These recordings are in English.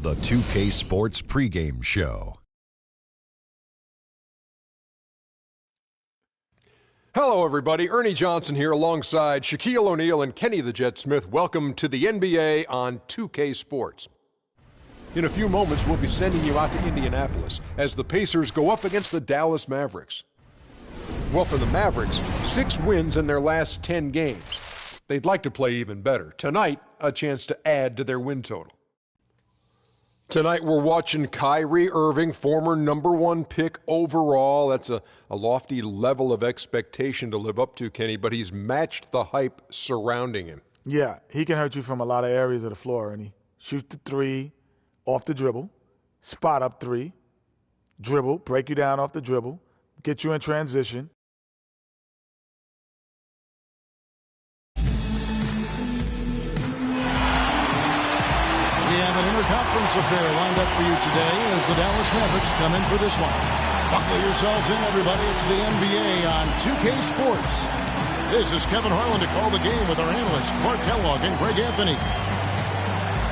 The 2K Sports pregame show. Hello, everybody. Ernie Johnson here alongside Shaquille O'Neal and Kenny the Jet Smith. Welcome to the NBA on 2K Sports. In a few moments, we'll be sending you out to Indianapolis as the Pacers go up against the Dallas Mavericks. Well, for the Mavericks, 6 wins in their last 10 games. They'd like to play even better. Tonight, a chance to add to their win total. Tonight we're watching Kyrie Irving, former #1 pick overall. That's a lofty level of expectation to live up to, Kenny, but he's matched the hype surrounding him. Yeah, he can hurt you from a lot of areas of the floor, and he shoots the three off the dribble, spot up three, dribble, break you down off the dribble, get you in transition. We have an interconference affair lined up for you today as the Dallas Mavericks come in for this one. Buckle yourselves in, everybody. It's the NBA on 2K Sports. This is Kevin Harlan to call the game with our analysts Clark Kellogg and Greg Anthony.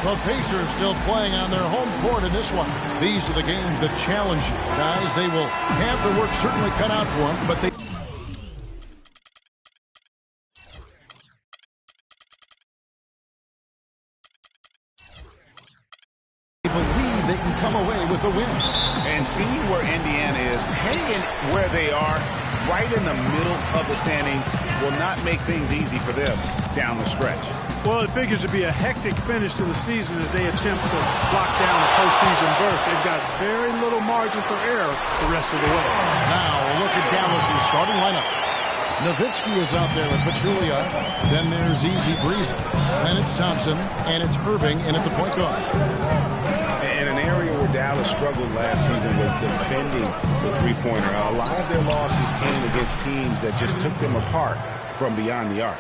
The Pacers still playing on their home court in this one. These are the games that challenge you, guys. They will have the work certainly cut out for them, but they believe they can come away with a win. And seeing where Indiana is, hanging where they are, right in the middle of the standings, will not make things easy for them down the stretch. Well, it figures to be a hectic finish to the season as they attempt to lock down a postseason berth. They've got very little margin for error the rest of the way. Now, a look at Dallas' starting lineup. Nowitzki is out there with Pachulia. Then there's Easy Breezy. Then it's Thompson, and it's Irving in at the point guard. And an area where Dallas struggled last season was defending the three-pointer. A lot of their losses came against teams that just took them apart from beyond the arc.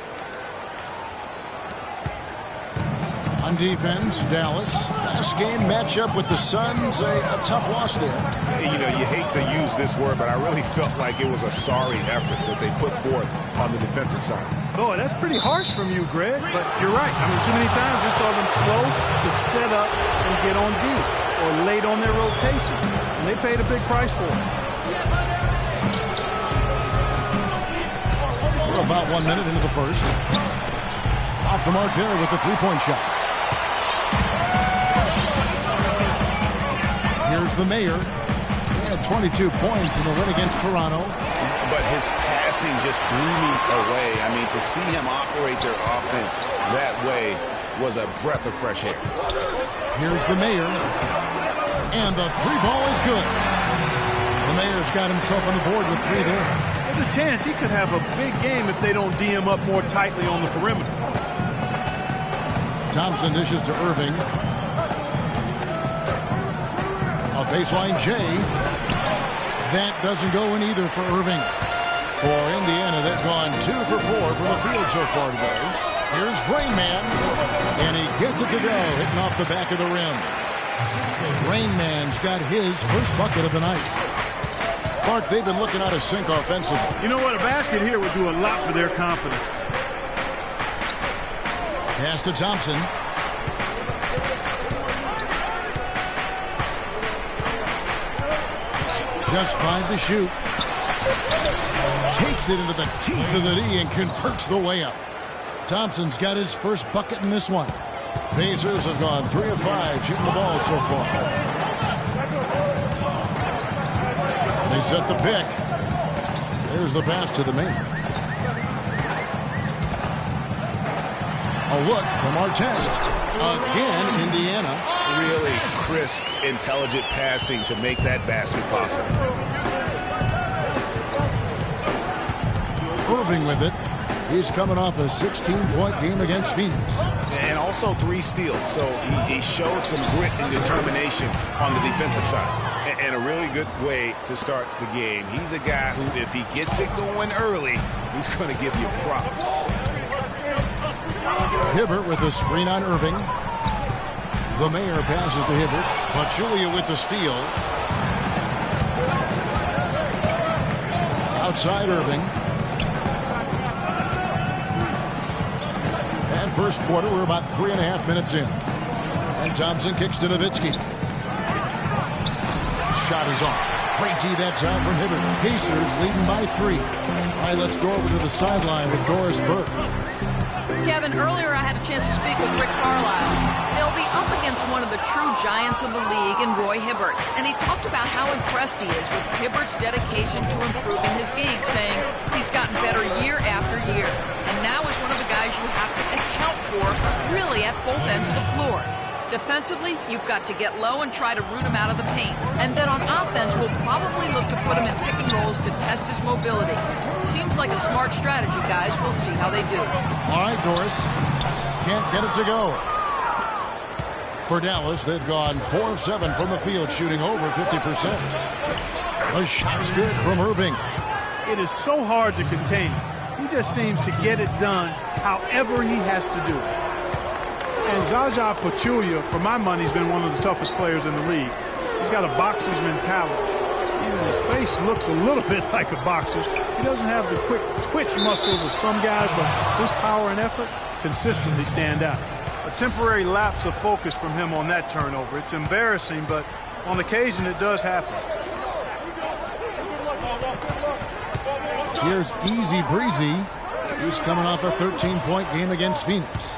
On defense, Dallas. Last game matchup with the Suns, a tough loss there. You know, you hate to use this word, but I really felt like it was a sorry effort that they put forth on the defensive side. Boy, that's pretty harsh from you, Greg, but you're right. I mean, too many times we saw them slow to set up and get on deep or late on their rotation, and they paid a big price for it. We're about 1 minute into the first. Off the mark there with the three-point shot. Here's the mayor. He had 22 points in the win against Toronto. But his passing just blew me away. I mean, to see him operate their offense that way was a breath of fresh air. Here's the mayor. And the three ball is good. The mayor's got himself on the board with 3 there. There's a chance he could have a big game if they don't D him up more tightly on the perimeter. Thompson dishes to Irving. A baseline J. That doesn't go in either for Irving. For Indiana, they've gone 2 for 4 from the field so far today. Here's Rain Man. And he gets it to go, hitting off the back of the rim. Rain Man's got his first bucket of the night. Clark, they've been looking out of sync offensively. You know what? A basket here would do a lot for their confidence. Pass to Thompson. Just 5 to shoot. Takes it into the teeth of the D and converts the layup. Thompson's got his first bucket in this one. Pacers have gone 3 of 5 shooting the ball so far. They set the pick. There's the pass to the main. A look from Artest. Again, Indiana. Really crisp, intelligent passing to make that basket possible. Irving with it. He's coming off a 16-point game against Phoenix. And also 3 steals, so he showed some grit and determination on the defensive side. And a really good way to start the game. He's a guy who, if he gets it going early, he's going to give you problems. Hibbert with the screen on Irving. The mayor passes to Hibbert. Pachulia with the steal. Outside Irving. And first quarter, we're about 3.5 minutes in. And Thompson kicks to Nowitzki. Shot is off. Great D that time from Hibbert. Pacers leading by 3. All right, let's go over to the sideline with Doris Burke. Kevin, earlier I had a chance to speak with Rick Carlisle. They'll be up against one of the true giants of the league in Roy Hibbert. And he talked about how impressed he is with Hibbert's dedication to improving his game, saying he's gotten better year after year. And now is one of the guys you have to account for, really at both ends of the floor. Defensively, you've got to get low and try to root him out of the paint. And then on offense, we'll probably look to put him in pick and rolls to test his mobility. Seems like a smart strategy, guys. We'll see how they do. All right, Doris. Can't get it to go. For Dallas, they've gone 4 of 7 from the field, shooting over 50%. A shot's good from Irving. It is so hard to contain him. He just seems to get it done however he has to do it. And Zaza Pachulia, for my money, has been one of the toughest players in the league. He's got a boxer's mentality. Even his face looks a little bit like a boxer's. He doesn't have the quick twitch muscles of some guys, but his power and effort consistently stand out. A temporary lapse of focus from him on that turnover. It's embarrassing, but on occasion it does happen. Here's Easy Breezy. He's coming off a 13-point game against Phoenix.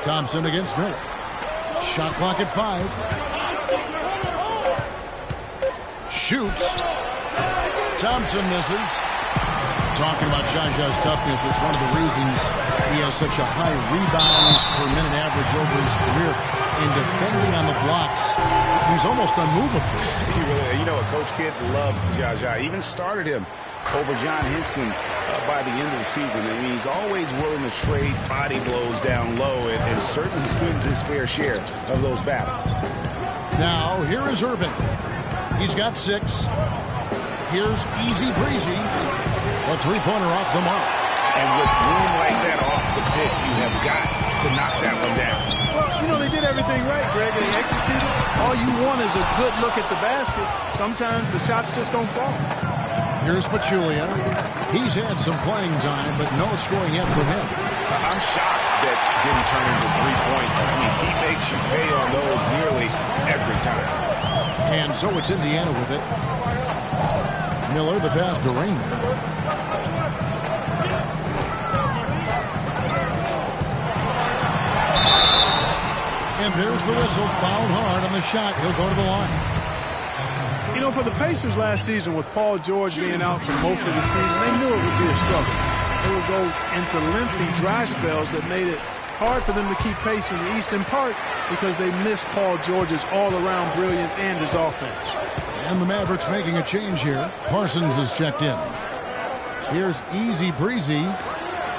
Thompson against Miller. Shot clock at 5. Shoots. Thompson misses. Talking about Jaja's toughness, it's one of the reasons he has such a high rebounds per minute average over his career. In defending on the blocks, he's almost unmovable. You know, Coach Kidd loves Jaja. Even started him over John Henson by the end of the season. I mean, he's always willing to trade body blows down low and certainly wins his fair share of those battles. Now, here is Irving. He's got 6. Here's Easy Breezy. A three-pointer off the mark. And with room like that off the pitch, you have got to knock that one down. Well, you know, they did everything right, Greg. They executed. All you want is a good look at the basket. Sometimes the shots just don't fall. Here's Pachulia. He's had some playing time, but no scoring yet from him. I'm shocked that didn't turn into 3 points. I mean, he makes you pay on those nearly every time. And so it's Indiana with it. Miller, the pass to Raymond. And there's the whistle. Fouled hard on the shot. He'll go to the line. You know, for the Pacers last season, with Paul George being out for most of the season, they knew it would be a struggle. They would go into lengthy dry spells that made it hard for them to keep pace in the East, in part because they missed Paul George's all-around brilliance and his offense. And the Mavericks making a change here. Parsons is checked in. Here's Easy Breezy.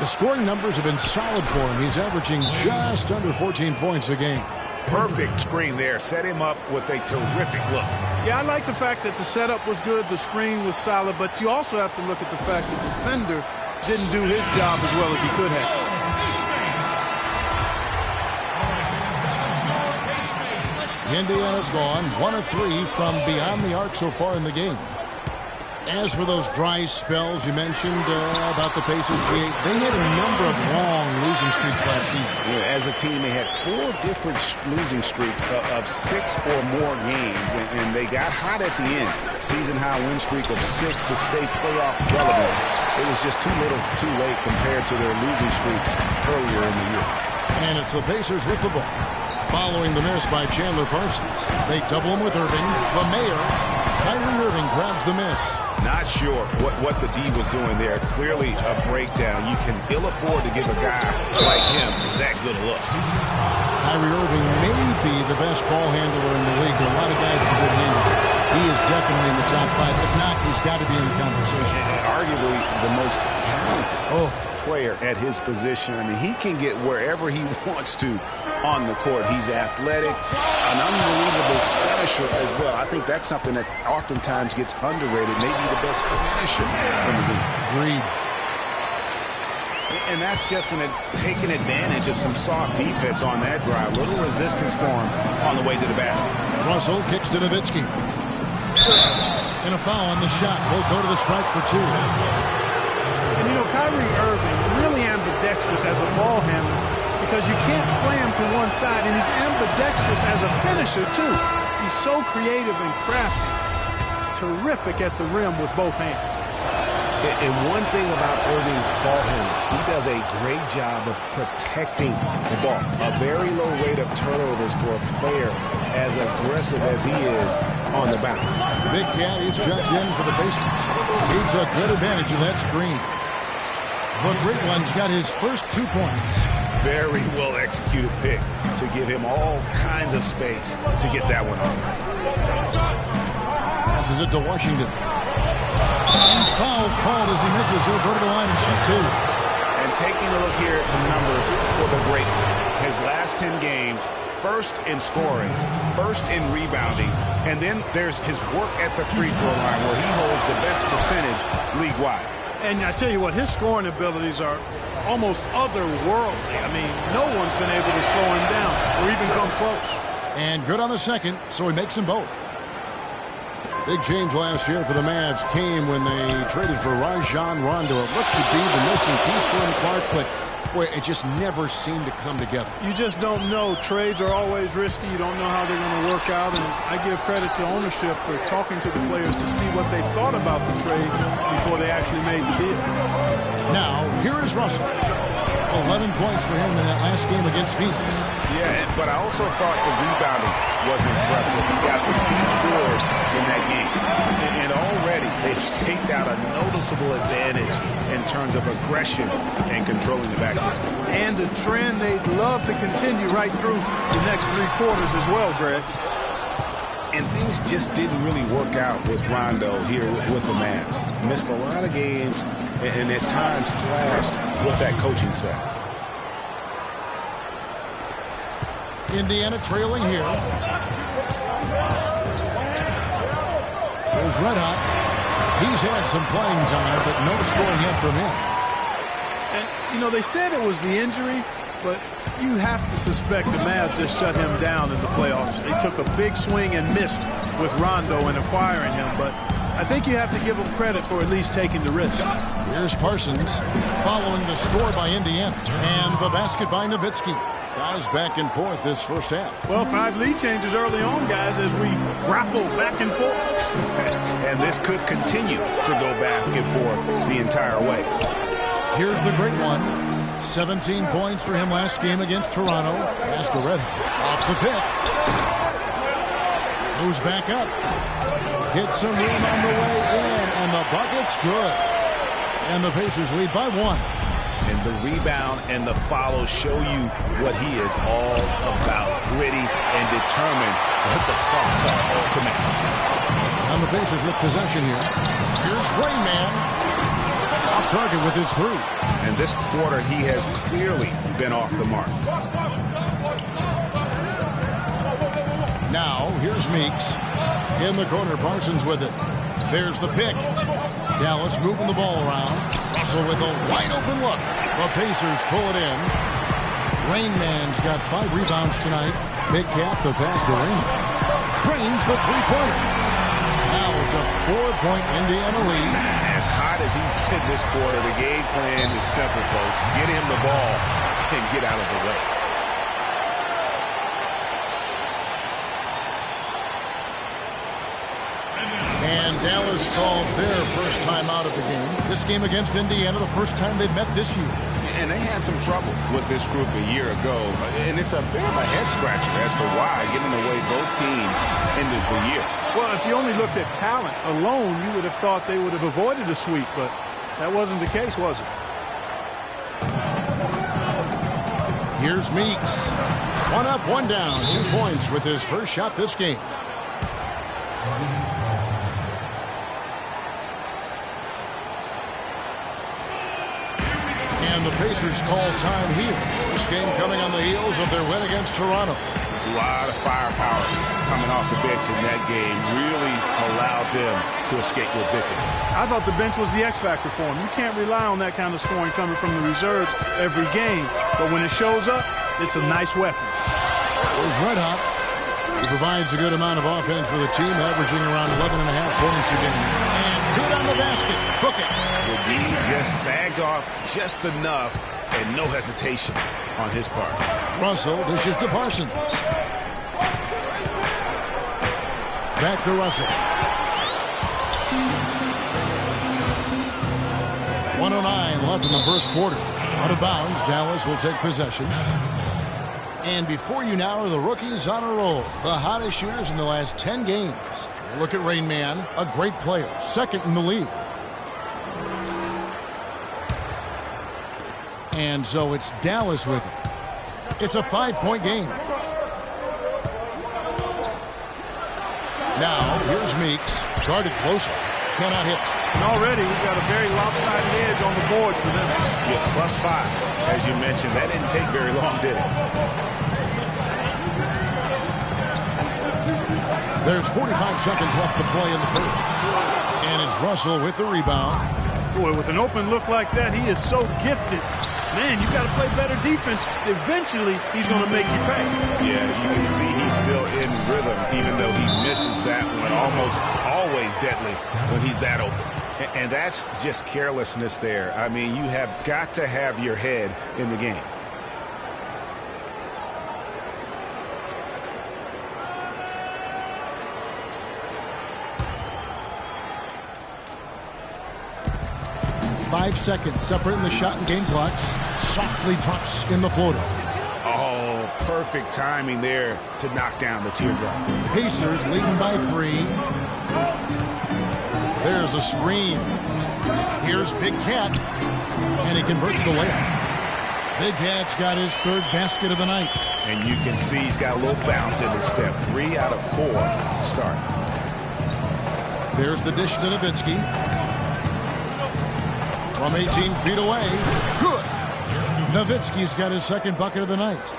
The scoring numbers have been solid for him. He's averaging just under 14 points a game. Perfect screen there. Set him up with a terrific look. Yeah, I like the fact that the setup was good, the screen was solid, but you also have to look at the fact that the defender didn't do his job as well as he could have. Indiana's gone 1 of 3 from beyond the arc so far in the game. As for those dry spells you mentioned about the Pacers, they had a number of long losing streaks last season. Yeah, as a team, they had 4 different losing streaks of 6 or more games, and they got hot at the end. Season-high win streak of 6 to stay playoff relevant. It was just too little, too late compared to their losing streaks earlier in the year. And it's the Pacers with the ball. Following the miss by Chandler Parsons. They double him with Irving. The mayor, Kyrie Irving, grabs the miss. Not sure what the D was doing there. Clearly a breakdown. You can ill afford to give a guy like him that good a look. Kyrie Irving may be the best ball handler in the league. There are a lot of guys with good handles. He is definitely in the top 5. If not, he's got to be in the conversation. And arguably the most talented player at his position. I mean, he can get wherever he wants to on the court. He's athletic, an unbelievable finisher as well. I think that's something that oftentimes gets underrated. Maybe the best finisher in the league. Agreed. And that's just taking advantage of some soft defense on that drive. Little resistance for him on the way to the basket. Russell kicks to Nowitzki. And a foul on the shot. He'll go to the stripe for 2. And, you know, Kyrie Irving, really ambidextrous as a ball handler. because you can't play him to one side, and he's ambidextrous as a finisher, too. He's so creative and crafty. Terrific at the rim with both hands. And one thing about Irving's ball handling, he does a great job of protecting the ball. A very low rate of turnovers for a player as aggressive as he is on the bounce. Big Cat is checked in for the Pacers. He took good advantage of that screen. The Great One's got his first 2 points. Very well executed pick to give him all kinds of space to get that one off. Passes it to Washington. And foul called as he misses. He'll go to the line and shoot 2. And taking a look here at some numbers for the Great One. His last 10 games, first in scoring, first in rebounding, and then there's his work at the free throw line where he holds the best percentage league-wide. And I tell you what, his scoring abilities are almost otherworldly. I mean, no one's been able to slow him down or even come close. And good on the second, so he makes them both. Big change last year for the Mavs came when they traded for Rajon Rondo. It looked to be the missing piece for him, Clark, but boy, it just never seemed to come together. You just don't know. Trades are always risky. You don't know how they're going to work out, and I give credit to ownership for talking to the players to see what they thought about the trade before they actually made the deal. Now, here is Russell. 11 points for him in that last game against Phoenix. Yeah, but I also thought the rebounding was impressive. He got some huge boards in that game. And already they've staked out a noticeable advantage in terms of aggression and controlling the backcourt. And a trend they'd love to continue right through the next 3 quarters as well, Greg. And things just didn't really work out with Rondo here with the Mavs. Missed a lot of games and at times clashed with that coaching staff. Indiana trailing here. Here's Red Hot. He's had some playing time, but no scoring yet from him. And, you know, they said it was the injury, but you have to suspect the Mavs just shut him down in the playoffs. They took a big swing and missed with Rondo in acquiring him, but I think you have to give them credit for at least taking the risk. Here's Parsons following the score by Indiana. And the basket by Nowitzki. Guys back and forth this first half. Well, 5 lead changes early on, guys, as we grapple back and forth. And this could continue to go back and forth the entire way. Here's the Great One. 17 points for him last game against Toronto. Pass to Red off the pick. Moves back up. Hits some room on the way in, and the bucket's good. And the Pacers lead by 1. And the rebound and the follow show you what he is all about. Gritty and determined with the soft touch to make. And the Pacers with possession here. Here's Rain Man. Off target with his 3. And this quarter, he has clearly been off the mark. Now, here's Meeks. In the corner, Parsons with it. There's the pick. Dallas moving the ball around. Russell with a wide-open look. The Pacers pull it in. Rain Man's got 5 rebounds tonight. Big Cat, the pass to Rain. Frames the three-pointer. Now it's a 4-point Indiana lead. As hot as he's been this quarter, the game plan is simple, folks. Get him the ball and get out of the way. And Dallas calls their first time out of the game. This game against Indiana, the first time they've met this year. And they had some trouble with this group a year ago. And it's a bit of a head-scratcher as to why, given the way both teams ended the year. Well, if you only looked at talent alone, you would have thought they would have avoided a sweep, but that wasn't the case, was it? Here's Meeks. 1 up, 1 down. 2 points with his first shot this game. And the Pacers call time here. This game coming on the heels of their win against Toronto. A lot of firepower coming off the bench in that game really allowed them to escape with victory. I thought the bench was the X factor for them. You can't rely on that kind of scoring coming from the reserves every game. But when it shows up, it's a nice weapon. There's Red Hot. He provides a good amount of offense for the team, averaging around 11.5 points a game. And good on the basket. Book it. The D just sagged off just enough and no hesitation on his part. Russell dishes to Parsons. Back to Russell. 1:09 left in the first quarter. Out of bounds, Dallas will take possession. And before you now are the rookies on a roll. The hottest shooters in the last 10 games. Look at Rain Man, a great player, second in the league. And so it's Dallas with it. It's a 5-point game. Now, here's Meeks, guarded closely. Cannot hit. And already we've got a very lopsided edge on the board for them. Yeah, +5, as you mentioned. That didn't take very long, did it? There's 45 seconds left to play in the first. And it's Russell with the rebound. Boy, with an open look like that, he is so gifted. Man, you got to play better defense. Eventually, he's going to make you pay. Yeah, you can see he's still in rhythm, even though he misses that one. Almost always deadly when he's that open. And that's just carelessness there. I mean, you have got to have your head in the game. Five seconds separating the shot and game clocks. Softly drops in the floater. Oh, perfect timing there to knock down the teardrop. Pacers leading by 3. There's a screen. Here's Big Cat. And he converts the layup. Big Cat's got his third basket of the night. And you can see he's got a little bounce in his step. 3 out of 4 to start. There's the dish to Nowitzki. From 18 feet away. Good. Nowitzki's got his second bucket of the night.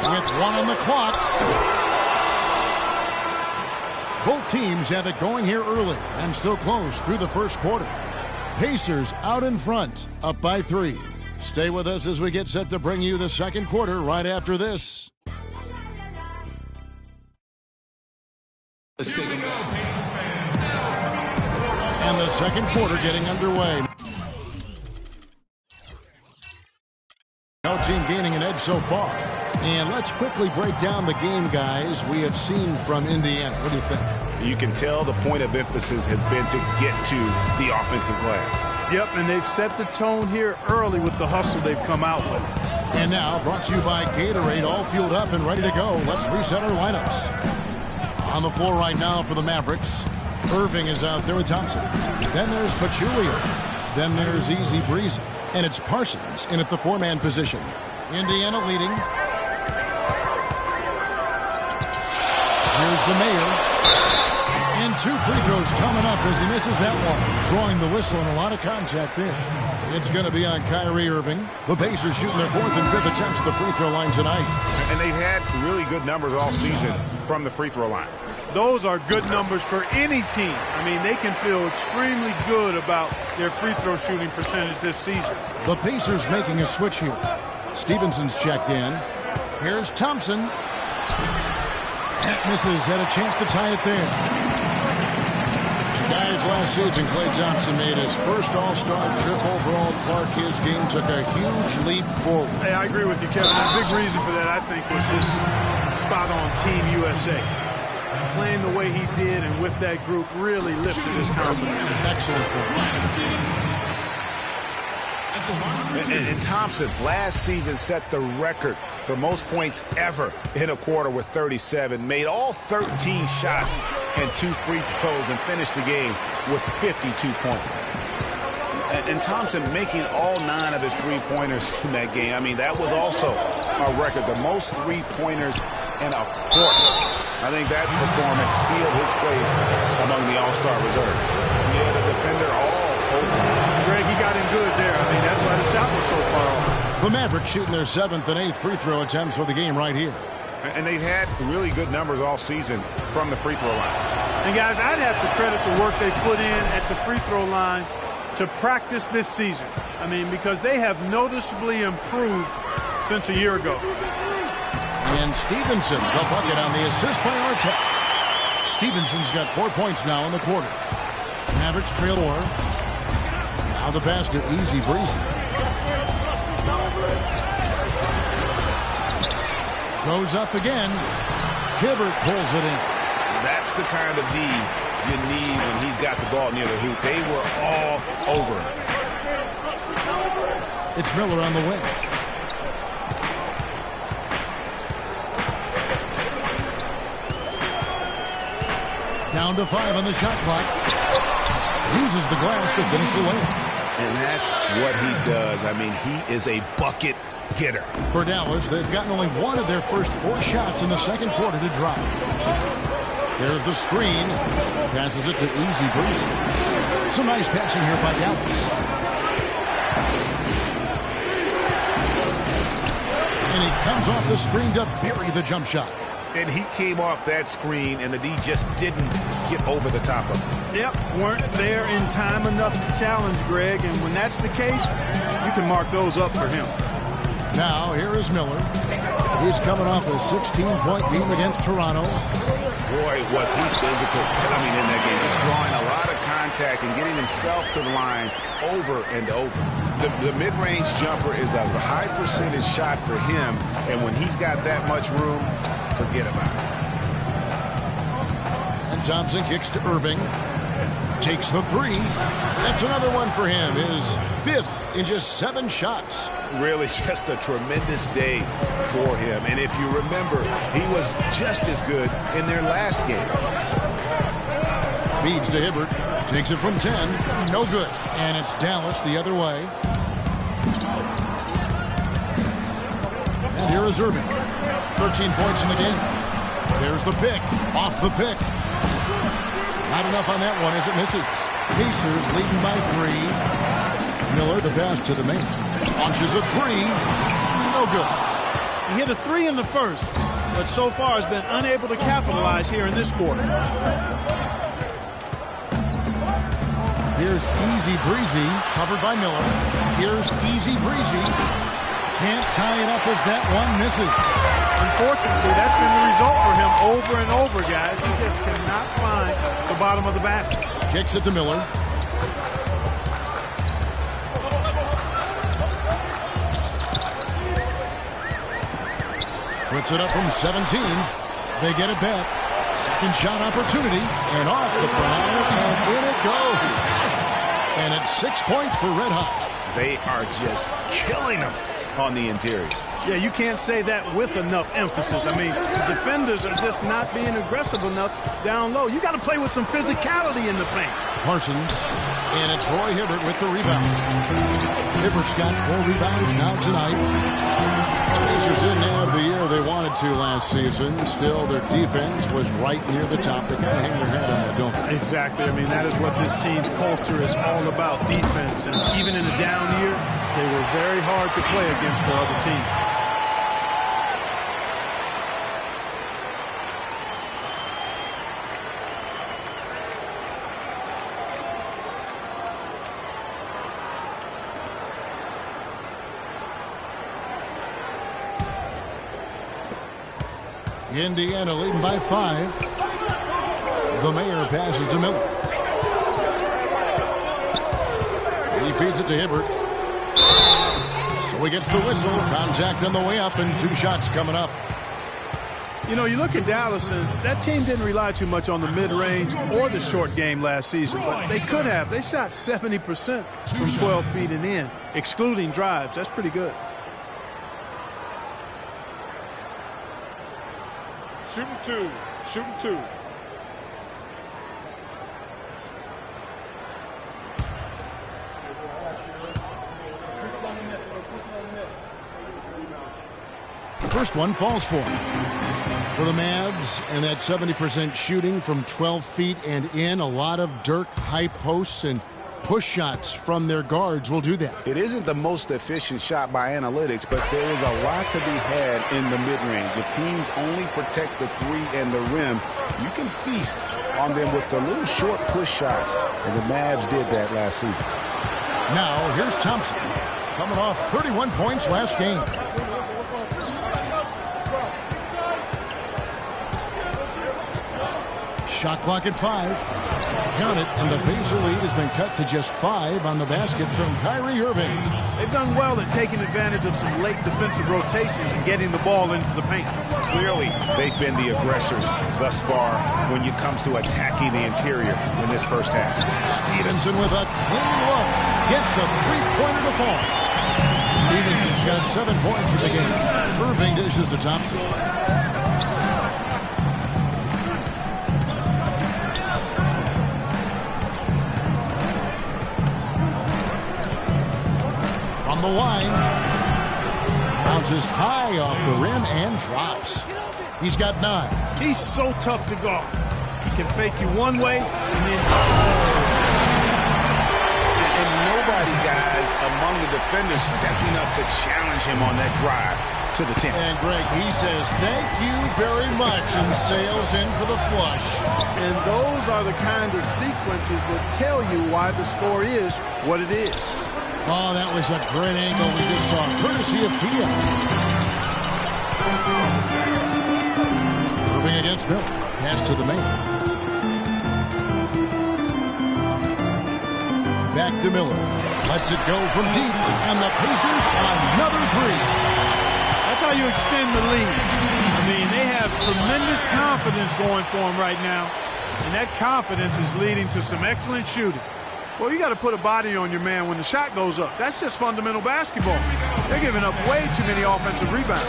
With 1 on the clock. Both teams have it going here early and still close through the first quarter. Pacers out in front, up by 3. Stay with us as we get set to bring you the second quarter right after this. Let's take a go, Pacers fans. And the second quarter getting underway. No team gaining an edge so far. And let's quickly break down the game, guys, we have seen from Indiana. What do you think? You can tell the point of emphasis has been to get to the offensive glass. Yep, and they've set the tone here early with the hustle they've come out with. And now, brought to you by Gatorade, all fueled up and ready to go. Let's reset our lineups. On the floor right now for the Mavericks. Irving is out there with Thompson. Then there's Pachulia. Then there's Easy Breezy. And it's Parsons in at the 4-man position. Indiana leading. Here's the Mayor. And 2 free throws coming up as he misses that one. Drawing the whistle and a lot of contact there. It's going to be on Kyrie Irving. The Pacers shooting their 4th and 5th attempts at the free throw line tonight. And they've had really good numbers all season from the free throw line. Those are good numbers for any team. I mean, they can feel extremely good about their free throw shooting percentage this season. The Pacers making a switch here. Stevenson's checked in. Here's Thompson. That misses. Had a chance to tie it there. Guys, last season, Klay Thompson made his first All-Star trip overall. Clark, his game took a huge leap forward. Hey, I agree with you, Kevin. A big reason for that, I think, was his spot on Team USA. Playing the way he did and with that group really lifted his confidence. Excellent point. And Thompson last season set the record for most points ever in a quarter with 37. Made all 13 shots and 2 free throws and finished the game with 52 points. And Thompson making all 9 of his three-pointers in that game. I mean, that was also a record. The most three-pointers in a quarter. I think that performance sealed his place among the All-Star reserves. Yeah, the defender all over. Greg, he got in good there. I mean, that's why the shot was so far off. The Mavericks shooting their 7th and 8th free throw attempts for the game right here. And they've had really good numbers all season from the free throw line. And, guys, I'd have to credit the work they put in at the free throw line to practice this season. I mean, because they have noticeably improved since a year ago. And Stevenson, the bucket on the assist by Artest. Stevenson's got 4 points now in the quarter. Mavericks trail 4. Now the pass to Easy Breezy. Goes up again. Hibbert pulls it in. That's the kind of D you need when he's got the ball near the hoop. They were all over him. It's Miller on the wing. Down to 5 on the shot clock. Uses the glass to finish the layup. And that's what he does. I mean, he is a bucket getter. For Dallas, they've gotten only one of their first 4 shots in the second quarter to drop. There's the screen. Passes it to Easy Breezy. Some nice passing here by Dallas. And he comes off the screen to bury the jump shot. And he came off that screen, and the D just didn't get over the top of him. Yep, weren't there in time enough to challenge Greg, and when that's the case, you can mark those up for him. Now, here is Miller. He's coming off a 16-point game against Toronto. Boy, was he physical coming in that game. Just drawing a lot of contact and getting himself to the line over and over. The mid-range jumper is a high percentage shot for him, and when he's got that much room, forget about it. And Thompson kicks to Irving. Takes the 3. That's another one for him. His 5th in just 7 shots. Really just a tremendous day for him. And if you remember, he was just as good in their last game. Feeds to Hibbert. Takes it from 10. No good. And it's Dallas the other way. And here is Irving. 13 points in the game. There's the pick. Off the pick. Not enough on that one as it misses. Pacers leading by 3. Miller, the pass to the main. Launches a 3. No good. He hit a 3 in the first, but so far has been unable to capitalize here in this quarter. Here's Easy Breezy, covered by Miller. Here's Easy Breezy. Can't tie it up as that one misses. Unfortunately, that's been the result for him over and over, guys. He just cannot find the bottom of the basket. Kicks it to Miller. Puts it up from 17. They get it back. Second shot opportunity. And off the prize. And in it goes. And it's 6 points for Red Hot. They are just killing them on the interior. Yeah, you can't say that with enough emphasis. I mean, the defenders are just not being aggressive enough down low. You got to play with some physicality in the paint. Parsons. And it's Roy Hibbert with the rebound. Hibbert's got 4 rebounds now tonight. The Pacers didn't have the year they wanted to last season. Still, their defense was right near the top. They kind of hang their head on that, don't they? Exactly. I mean, that is what this team's culture is all about, defense. And even in a down year, they were very hard to play against for other teams. Indiana leading by 5. The Mayor passes to Miller. He feeds it to Hibbert. So he gets the whistle. Contact on the way up and 2 shots coming up. You know, you look at Dallas, and that team didn't rely too much on the mid-range or the short game last season, but they could have. They shot 70% from 12 feet and in, excluding drives. That's pretty good. Shooting 2. Shooting 2. First one falls for him. For the Mavs, and that 70% shooting from 12 feet and in. A lot of Dirk high posts and push shots from their guards will do that. It isn't the most efficient shot by analytics, but there is a lot to be had in the mid-range. If teams only protect the 3 and the rim, you can feast on them with the little short push shots, and the Mavs did that last season. Now, here's Thompson, coming off 31 points last game. Shot clock at 5. count it, and the Pacer lead has been cut to just 5 on the basket from Kyrie Irving. They've done well at taking advantage of some late defensive rotations and getting the ball into the paint. Clearly, they've been the aggressors thus far when it comes to attacking the interior in this first half. Stevenson with a clean look. Gets the three-pointer to fall. Stevenson's got 7 points in the game. Irving dishes to Thompson. From the line. Bounces high off the rim and drops. He's got 9. He's so tough to guard. He can fake you one way and then... And nobody, guys, among the defenders stepping up to challenge him on that drive to the 10. And Greg, he says, thank you very much, and sails in for the flush. And those are the kind of sequences that tell you why the score is what it is. Oh, that was a great angle we just saw, courtesy of Kia. Irving against Miller. Pass to the main. Back to Miller. Lets it go from deep. And the Pacers another 3. That's how you extend the lead. I mean, they have tremendous confidence going for them right now. And that confidence is leading to some excellent shooting. Well, you got to put a body on your man when the shot goes up. That's just fundamental basketball. They're giving up way too many offensive rebounds.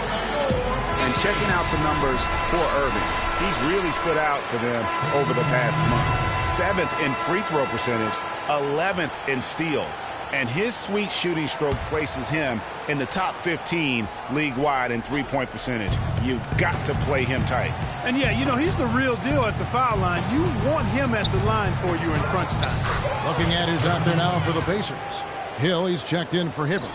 And checking out some numbers for Irving. He's really stood out for them over the past month. 7th in free throw percentage, 11th in steals. And his sweet shooting stroke places him in the top 15 league-wide in three-point percentage. You've got to play him tight. And, yeah, you know, he's the real deal at the foul line. You want him at the line for you in crunch time. Looking at who's out there now for the Pacers. Hill, he's checked in for Hibbert.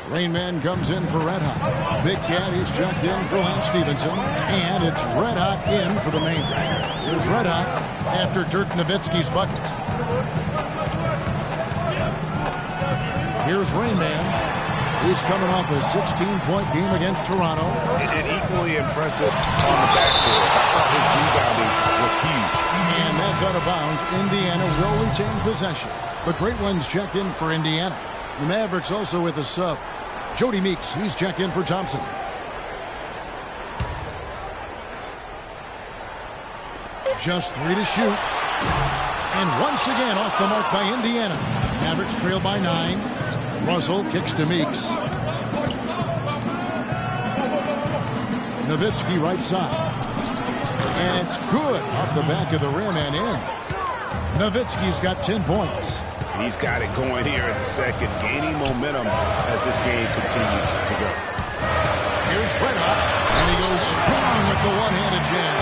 Rain Man comes in for Red Hot. Big Cat, he's checked in for Lance Stevenson. And it's Red Hot in for the main. Here's Red Hot after Dirk Nowitzki's bucket. Here's Rain Man. He's coming off a 16-point game against Toronto. And equally impressive on the backboard. I thought his rebounding was huge. And that's out of bounds. Indiana will retain possession. The Great Ones checked in for Indiana. The Mavericks also with a sub. Jody Meeks, he's checked in for Thompson. Just 3 to shoot. And once again off the mark by Indiana. Mavericks trail by 9. Russell kicks to Meeks. Nowitzki right side. And it's good off the back of the rim and in. Nowitzki's got 10 points. He's got it going here in the second, gaining momentum as this game continues to go. Here's Red Hot, and he goes strong with the one-handed jam.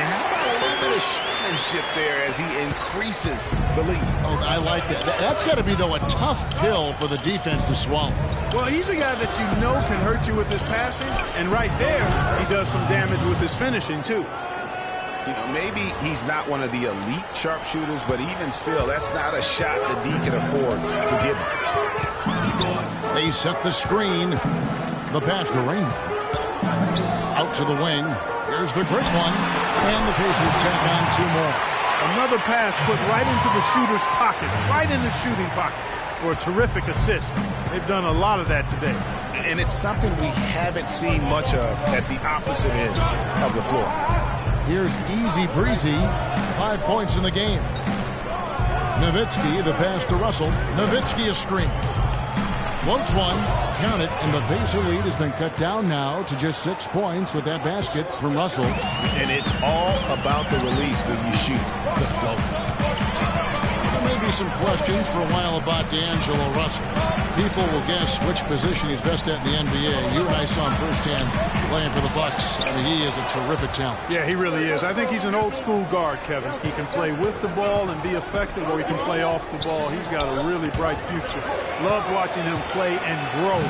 And how about a little bit of showmanship there as he increases the lead? Oh, I like that. That's got to be, though, a tough pill for the defense to swallow. Well, he's a guy that you know can hurt you with his passing, and right there, he does some damage with his finishing, too. You know, maybe he's not one of the elite sharpshooters, but even still, that's not a shot that D can afford to give him. They set the screen. The pass to Rain. Out to the wing. Here's the Great One. And the Pacers tack on 2 more. Another pass put right into the shooter's pocket, right in the shooting pocket for a terrific assist. They've done a lot of that today. And it's something we haven't seen much of at the opposite end of the floor. Here's Easy Breezy, 5 points in the game. Nowitzki, the pass to Russell. Nowitzki a screen. Floats one, count it, and the Pacer lead has been cut down now to just 6 points with that basket from Russell. And it's all about the release when you shoot the float. There may be some questions for a while about D'Angelo Russell. People will guess which position he's best at in the NBA. You and I saw him firsthand playing for the Bucks. I mean, he is a terrific talent. Yeah, he really is. I think he's an old-school guard, Kevin. He can play with the ball and be effective, or he can play off the ball. He's got a really bright future. Loved watching him play and grow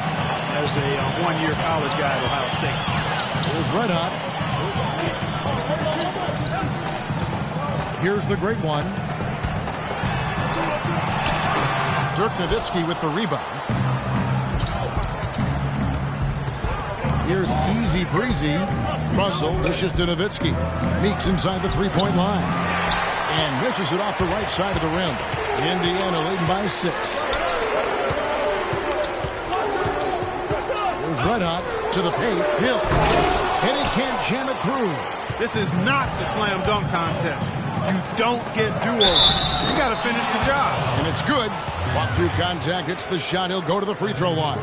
as a one-year college guy at Ohio State. Here's Red Hot. Here's the Great One. Dirk Nowitzki with the rebound. Here's Easy Breezy. Russell dishes to Nowitzki. Meeks inside the 3-point line. And misses it off the right side of the rim. Indiana leading by 6. Here's Red Hot to the paint. Hill. And he can't jam it through. This is not the slam dunk contest. You don't get do-overs. You got to finish the job. And it's good. Walk through contact, hits the shot. He'll go to the free throw line.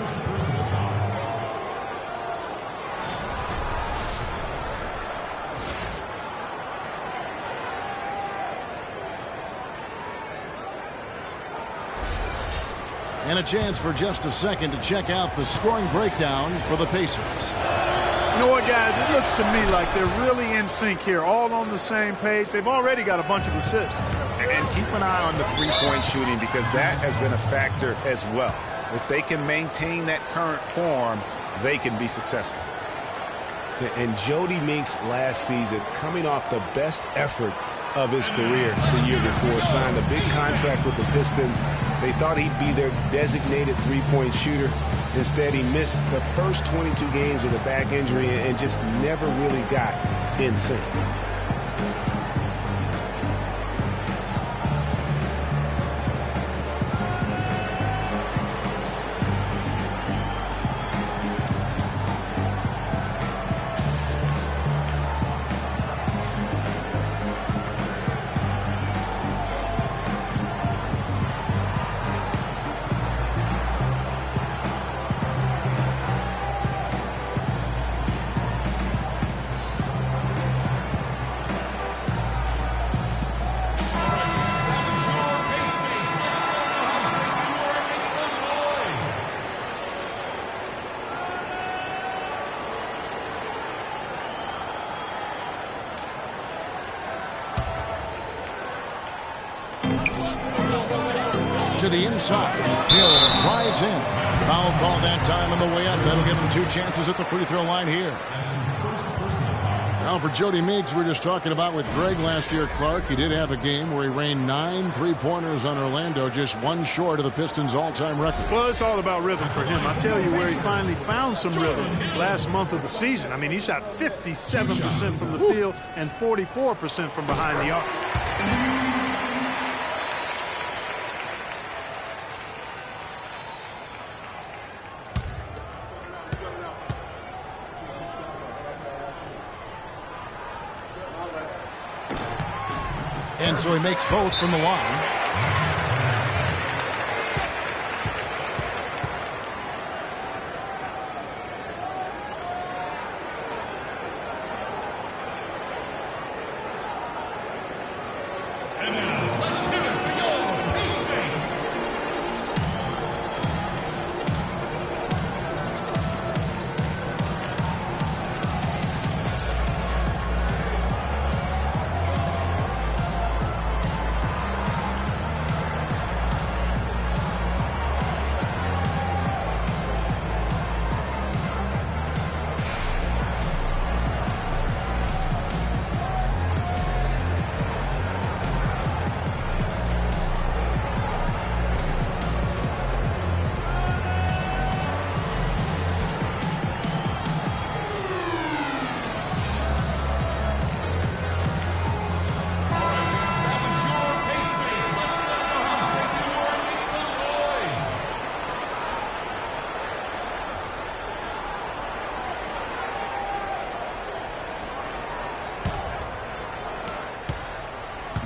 And a chance for just a second to check out the scoring breakdown for the Pacers. You know what, guys? It looks to me like they're really in sync here, all on the same page. They've already got a bunch of assists. And keep an eye on the three-point shooting because that has been a factor as well. If they can maintain that current form, they can be successful. And Jody Meeks last season, coming off the best effort of his career the year before, signed a big contract with the Pistons. They thought he'd be their designated three-point shooter. Instead, he missed the first 22 games with a back injury and just never really got in sync. To the inside. Hill drives in. Foul call that time on the way up. That'll give him 2 chances at the free throw line here. Now for Jody Meeks, we were just talking about with Greg last year, Clark. He did have a game where he rained 9 3-pointers on Orlando, just 1 short of the Pistons' all-time record. Well, it's all about rhythm for him. I tell you where he finally found some rhythm last month of the season. I mean, he shot 57% from the field and 44% from behind the arc. And so he makes both from the line.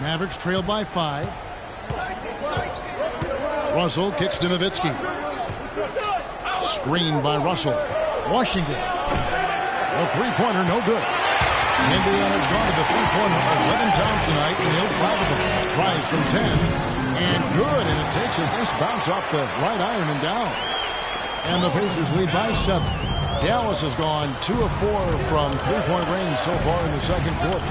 Mavericks trail by 5. Russell kicks to Nowitzki. Screened by Russell. Washington. A three-pointer, no good. Indiana's gone to the three-pointer 11 times tonight, and he'll 5 of them. Tries from 10, and good. And it takes a nice bounce off the right iron and down. And the Pacers lead by 7. Dallas has gone 2 of 4 from three-point range so far in the second quarter.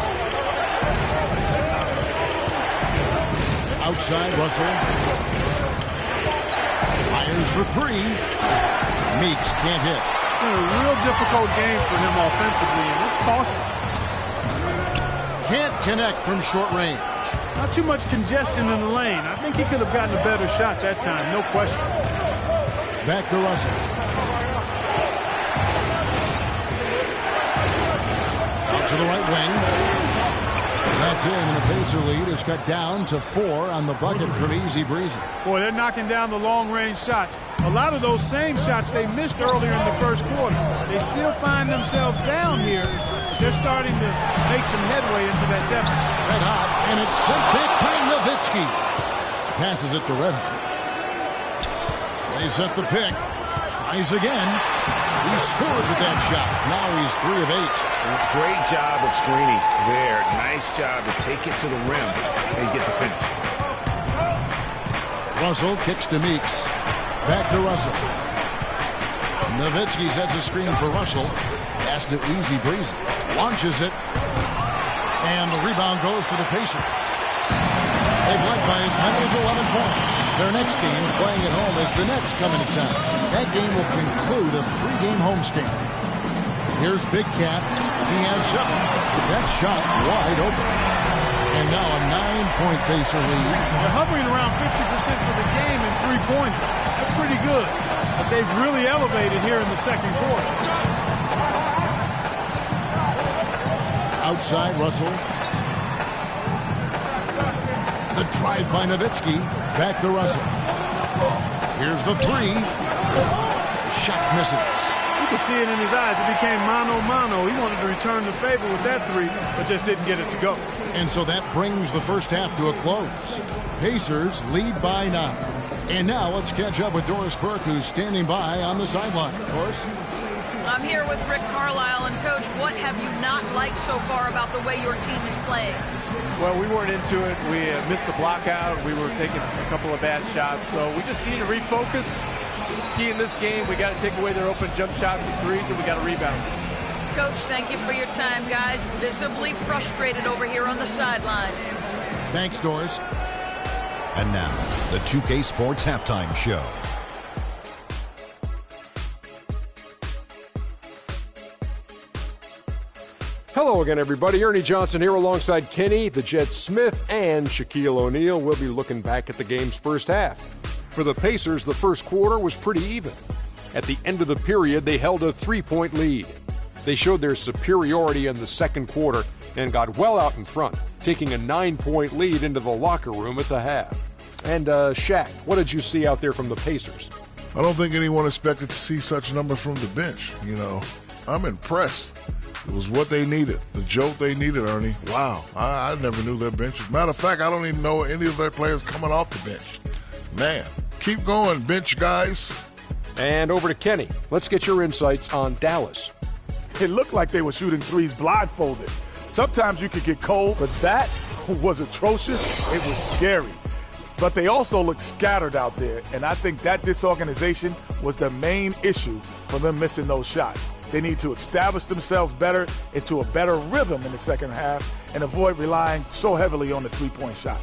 Outside, Russell fires for 3. Meeks can't hit. A real difficult game for him offensively, and it's costly. Can't connect from short range. Not too much congestion in the lane. I think he could have gotten a better shot that time, no question. Back to Russell. Out to the right wing. That's in, and the Pacer lead is cut down to 4 on the bucket from Easy Breezy. Boy, they're knocking down the long-range shots. A lot of those same shots they missed earlier in the first quarter. They still find themselves down here. They're starting to make some headway into that deficit. Red Hot, and it's sent back by Nowitzki. Passes it to Red Hot. They set the pick. Tries again. He scores with that shot. Now he's 3 of 8. Great job of screening there. Nice job to take it to the rim and get the finish. Russell kicks to Meeks. Back to Russell. Nowitzki sets a screen for Russell. Pass to Easy Breezy. Launches it. And the rebound goes to the Pacers. They've led by as many as 11 points. Their next game playing at home as the Nets coming to town. That game will conclude a 3-game homestand. Here's Big Cat. He has 7. That shot wide open. And now a 9-point Pacer lead. They're hovering around 50% for the game in three-pointers. That's pretty good. But they've really elevated here in the second quarter. Outside Russell. The drive by Nowitzki. Back to Russell. Here's the 3. Shot misses. You can see it in his eyes. It became mano-mano. He wanted to return the favor with that 3, but just didn't get it to go. And so that brings the first half to a close. Pacers lead by 9. And now let's catch up with Doris Burke, who's standing by on the sideline. Doris? I'm here with Rick Carlisle. And, Coach, what have you not liked so far about the way your team is playing? Well, we weren't into it. We missed the block out. We were taking a couple of bad shots. So we just need to refocus. Key in this game, we got to take away their open jump shots and threes, and we got to rebound. Coach, thank you for your time, guys. Visibly frustrated over here on the sideline. Thanks, Doris. And now, the 2K Sports Halftime Show. Hello again, everybody. Ernie Johnson here alongside Kenny, the Jet Smith, and Shaquille O'Neal. We'll be looking back at the game's first half. For the Pacers, the first quarter was pretty even. At the end of the period, they held a 3-point lead. They showed their superiority in the second quarter and got well out in front, taking a 9-point lead into the locker room at the half. And, Shaq, what did you see out there from the Pacers? I don't think anyone expected to see such a number from the bench. You know, I'm impressed. It was what they needed, the jolt they needed, Ernie. Wow, I never knew their bench. Matter of fact, I don't even know any of their players coming off the bench. Man, keep going, bench guys. And over to Kenny. Let's get your insights on Dallas. It looked like they were shooting threes blindfolded. Sometimes you could get cold, but that was atrocious. It was scary. But they also looked scattered out there, and I think that disorganization was the main issue for them missing those shots. They need to establish themselves better into a better rhythm in the second half and avoid relying so heavily on the three-point shot.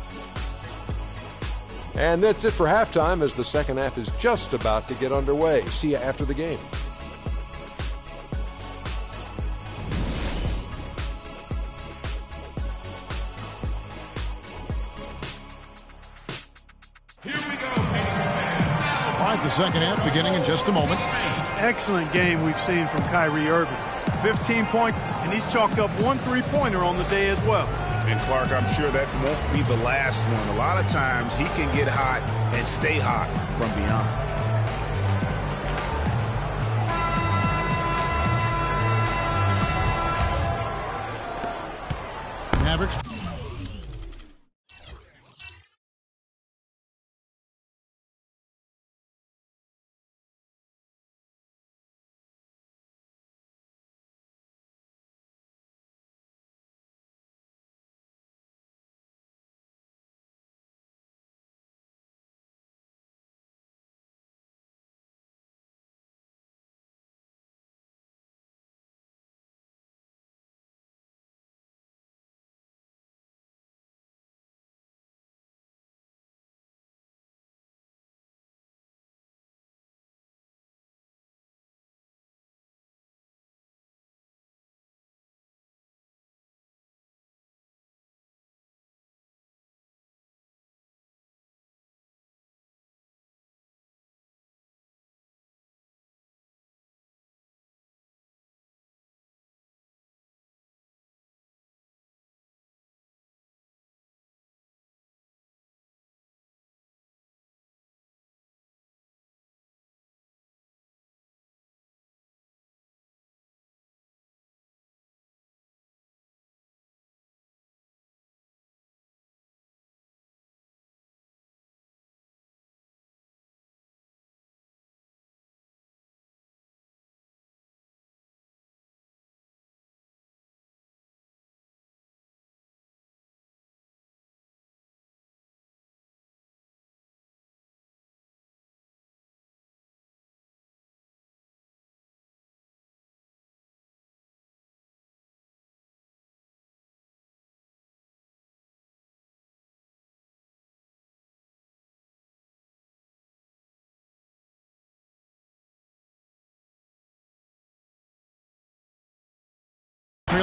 And that's it for halftime, as the second half is just about to get underway. See you after the game. All right, the second half beginning in just a moment. Excellent game we've seen from Kyrie Irving. 15 points, and he's chalked up 1 3-pointer on the day as well. And Clark, I'm sure that won't be the last one. A lot of times he can get hot and stay hot from beyond. Mavericks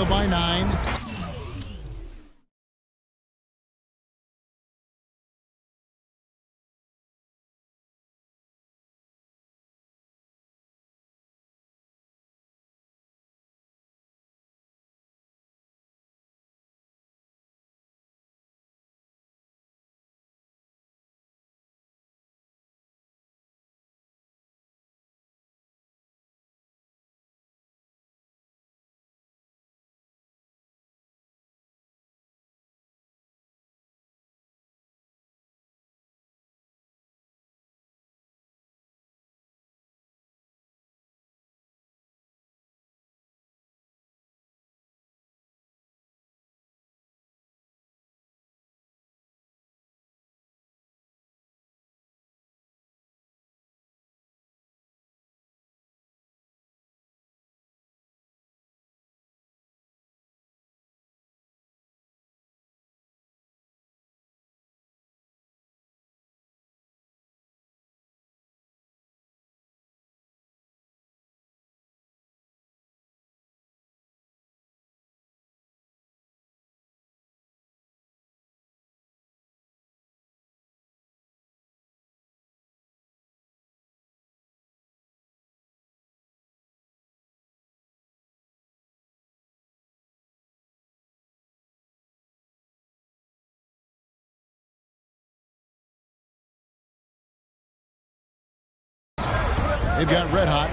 trail by 9. They've got red hot.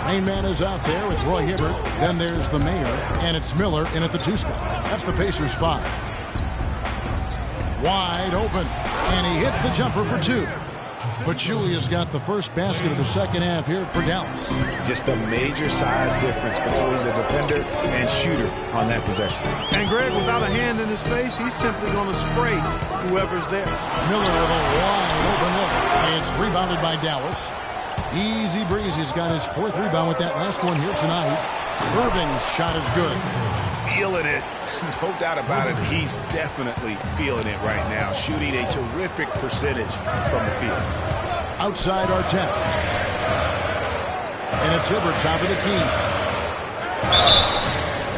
Rain Man is out there with Roy Hibbert. Then there's the mayor, and it's Miller in at the 2 spot. That's the Pacers 5. Wide open, and he hits the jumper for 2. Pachulia's got the first basket of the second half here for Dallas. Just a major size difference between the defender and shooter on that possession. And Greg, without a hand in his face, he's simply going to spray whoever's there. Miller with a wide open look. It's rebounded by Dallas. Easy Breezy's got his 4th rebound with that last one here tonight. Irving's shot is good. Feeling it. No doubt about it. He's definitely feeling it right now. Shooting a terrific percentage from the field. Outside Artest. And it's Hibbert, top of the key.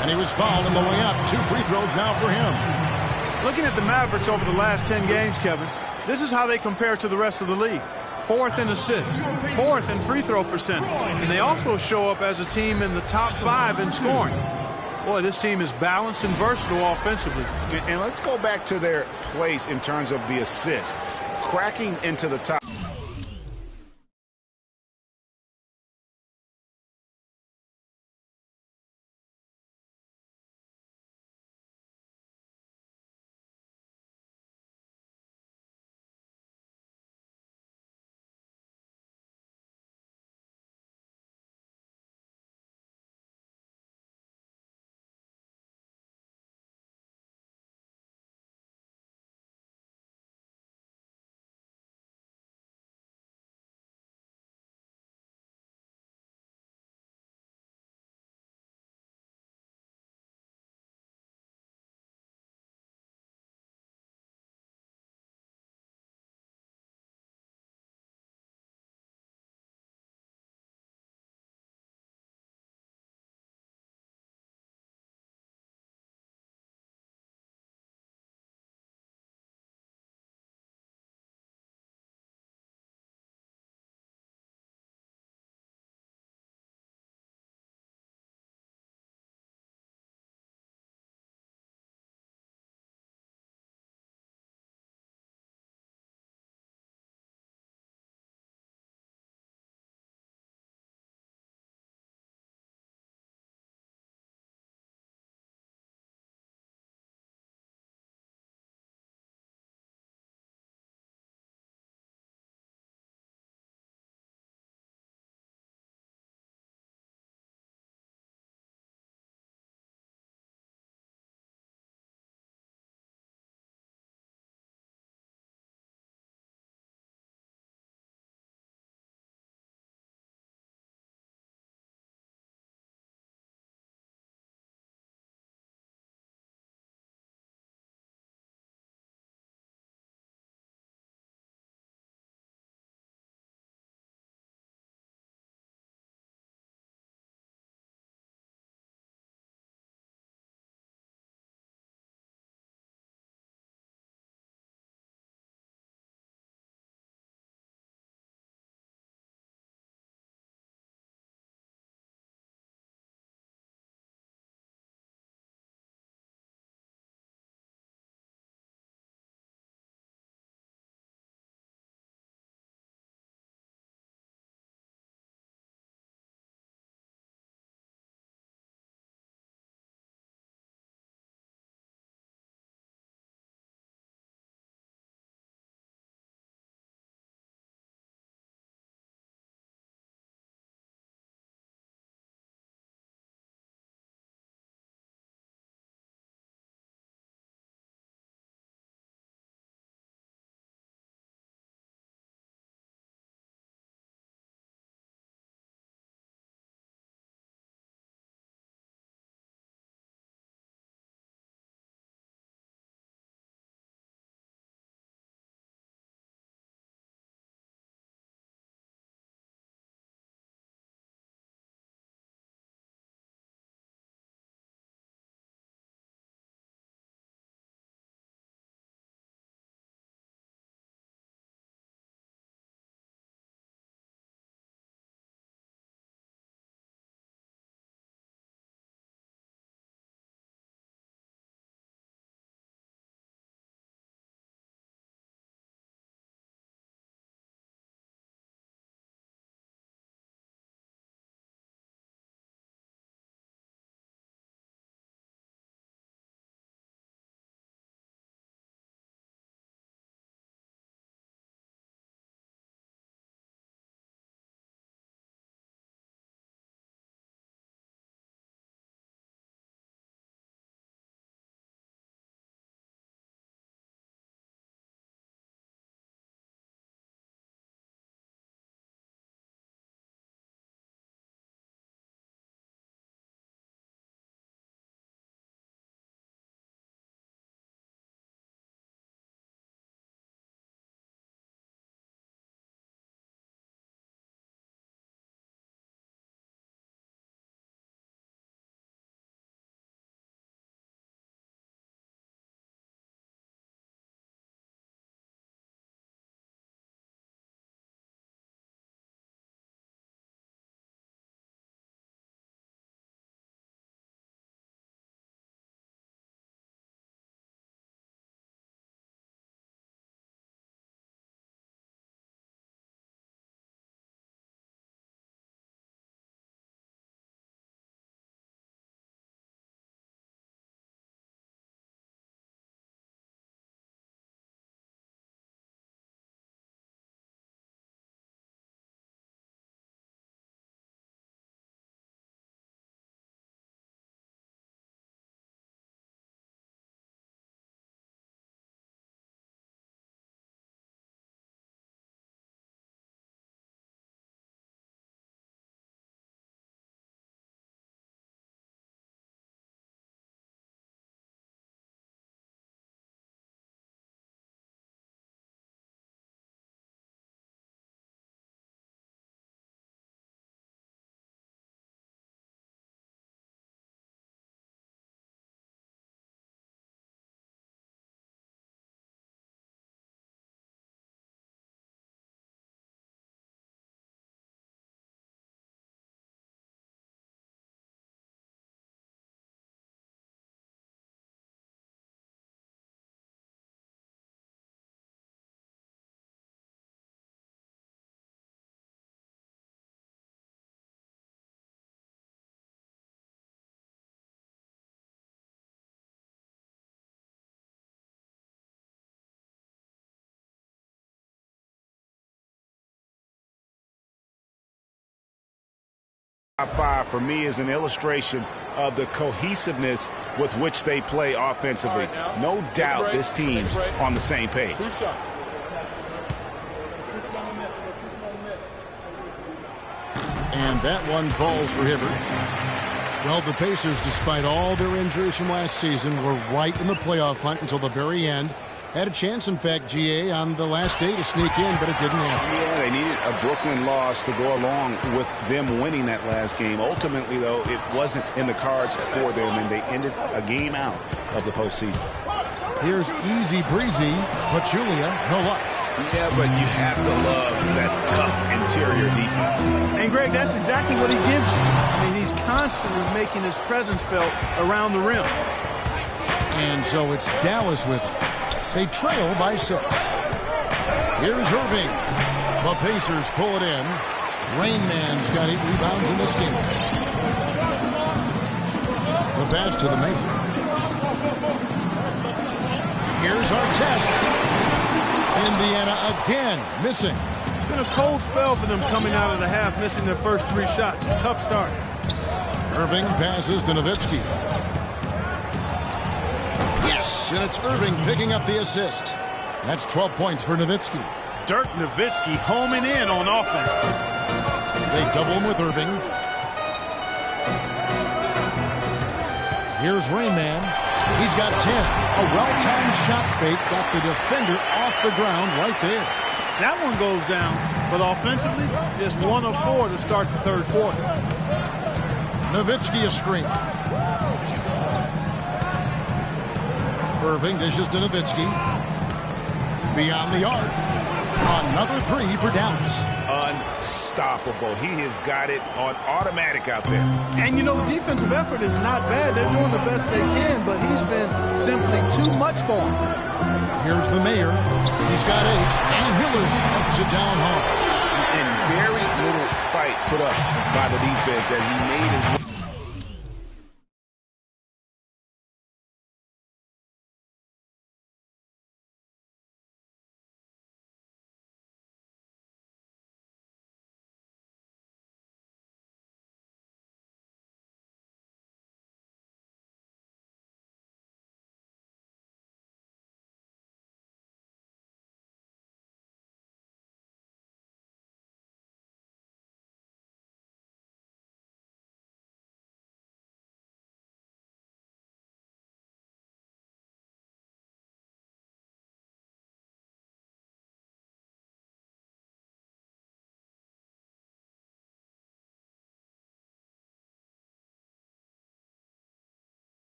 And he was fouled on the way up. 2 free throws now for him. Looking at the Mavericks over the last 10 games, Kevin, this is how they compare to the rest of the league. 4th in assists, 4th in free throw percentage, and they also show up as a team in the top 5 in scoring. Boy, this team is balanced and versatile offensively. And let's go back to their place in terms of the assists. Cracking into the top. Top five for me is an illustration of the cohesiveness with which they play offensively. No doubt this team's on the same page. And that one falls for Hibbert. Well, the Pacers, despite all their injuries from last season, were right in the playoff hunt until the very end. Had a chance, in fact, GA, on the last day to sneak in, but it didn't happen. Yeah, they needed a Brooklyn loss to go along with them winning that last game. Ultimately, though, it wasn't in the cards for them, and they ended a game out of the postseason. Here's easy breezy. Pachulia, no luck. Yeah, but you have to love that tough interior defense. And, Greg, that's exactly what he gives you. I mean, he's constantly making his presence felt around the rim. And so it's Dallas with it. They trail by 6. Here's Irving. The Pacers pull it in. Rain Man's got 8 rebounds in this game. The pass to the main. Here's Artest. Indiana again missing. It's been a cold spell for them coming out of the half, missing their first 3 shots. Tough start. Irving passes to Nowitzki. Yes, and it's Irving picking up the assist. That's 12 points for Nowitzki. Dirk Nowitzki homing in on offense. They double him with Irving. Here's Rainman. He's got 10. A well-timed shot fake got the defender off the ground right there. That one goes down, but offensively, just 1 of 4 to start the third quarter. Nowitzki a screen. Irving dishes to Nowitzki. Beyond the arc. Another 3 for Dallas. Unstoppable. He has got it on automatic out there. And, you know, the defensive effort is not bad. They're doing the best they can, but he's been simply too much for him. Here's the mayor. He's got 8. And Miller puts it down hard. And very little fight put up by the defense as he made his way.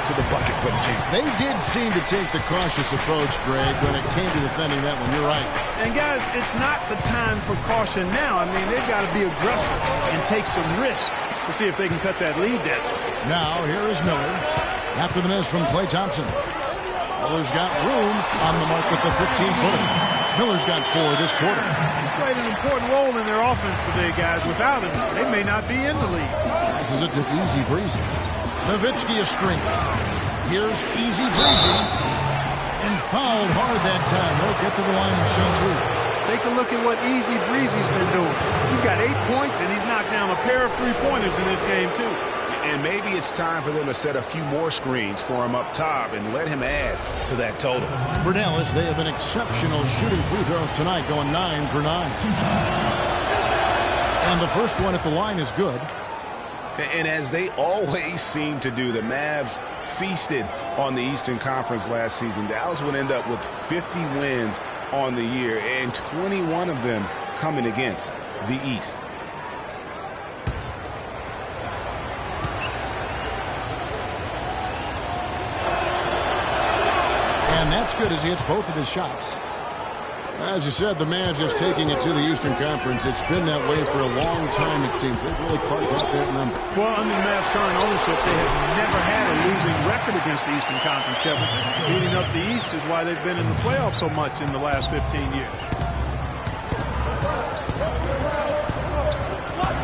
to the bucket for the champ. They did seem to take the cautious approach, Greg, when it came to defending that one. You're right. And, guys, it's not the time for caution now. I mean, they've got to be aggressive and take some risk to see if they can cut that lead down. Now, here is Miller. After the miss from Klay Thompson. Miller's got room on the mark with the 15-footer. Miller's got 4 this quarter. He's played an important role in their offense today, guys. Without him, they may not be in the league. Passes it to Easy Breezy. Nowitzki a screen. Here's Easy Breezy. And fouled hard that time. They'll get to the line and shoot 2. Take a look at what Easy Breezy's been doing. He's got 8 points, and he's knocked down a pair of three-pointers in this game, too. And maybe it's time for them to set a few more screens for him up top and let him add to that total. For Dallas, they have been exceptional shooting free throws tonight, going 9 for 9. And the first one at the line is good. And as they always seem to do, the Mavs feasted on the Eastern Conference last season. Dallas would end up with 50 wins on the year, and 21 of them coming against the East. And that's good as he hits both of his shots. As you said, the Mavs just taking it to the Eastern Conference. It's been that way for a long time, it seems. They've really carved out that number. Well, under the Mavs' current ownership, they have never had a losing record against the Eastern Conference, Kevin. Beating up the East is why they've been in the playoffs so much in the last 15 years.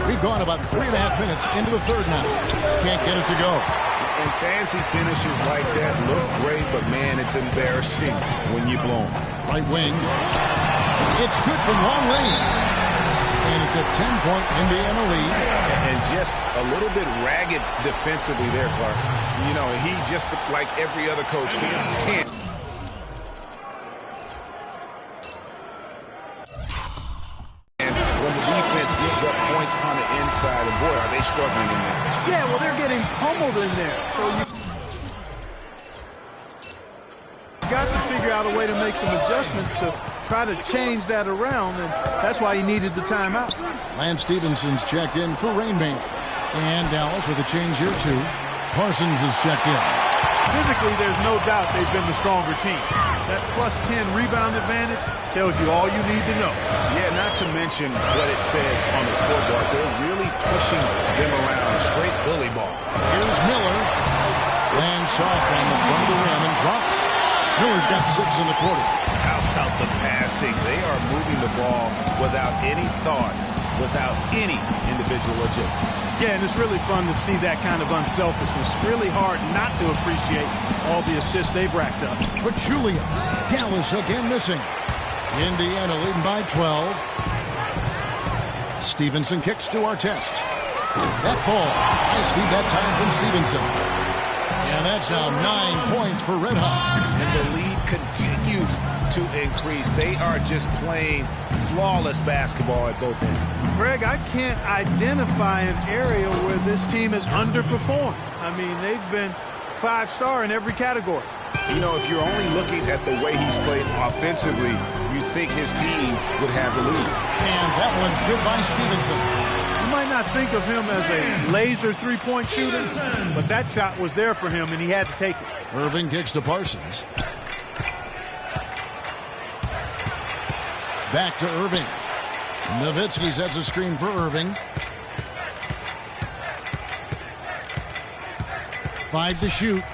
We've gone about 3.5 minutes into the third now. Can't get it to go. And fancy finishes like that look great, but, man, it's embarrassing when you blow them. Right wing. It's good from long range. And it's a 10-point Indiana lead. And just a little bit ragged defensively there, Clark. You know, he just, like every other coach, can't stand. And when the defense gives up points on the inside, and boy, are they struggling in there. Yeah, well, they're getting pummeled in there. So you got to figure out a way to make some adjustments to try to change that around, and that's why he needed the timeout. Lance Stevenson's checked in for Rainman. And Dallas with a change here, too. Parsons is checked in. Physically, there's no doubt they've been the stronger team. That plus 10 rebound advantage tells you all you need to know. Yeah, not to mention what it says on the scoreboard. They're really pushing them around. Straight bully ball. Here's Miller. Lands off on the front of the rim and drops. Miller's got 6 in the quarter. How about the passing? They are moving the ball without any thought, without any individual agility. Yeah, and it's really fun to see that kind of unselfishness. Really hard not to appreciate all the assists they've racked up. Pachulia. Dallas again missing. Indiana leading by 12. Stevenson kicks to Artest. That ball. High speed that time from Stevenson. And that's now 9 points for Red Hot. And the lead continues to increase. They are just playing flawless basketball at both ends. Greg, I can't identify an area where this team has underperformed. I mean, they've been 5-star in every category. You know, if you're only looking at the way he's played offensively, you think his team would have the lead. And that one's good by Stevenson. You might not think of him as a laser three-point shooter, but that shot was there for him, and he had to take it. Irving kicks to Parsons. Back to Irving. Nowitzki sets a screen for Irving. 5 to shoot.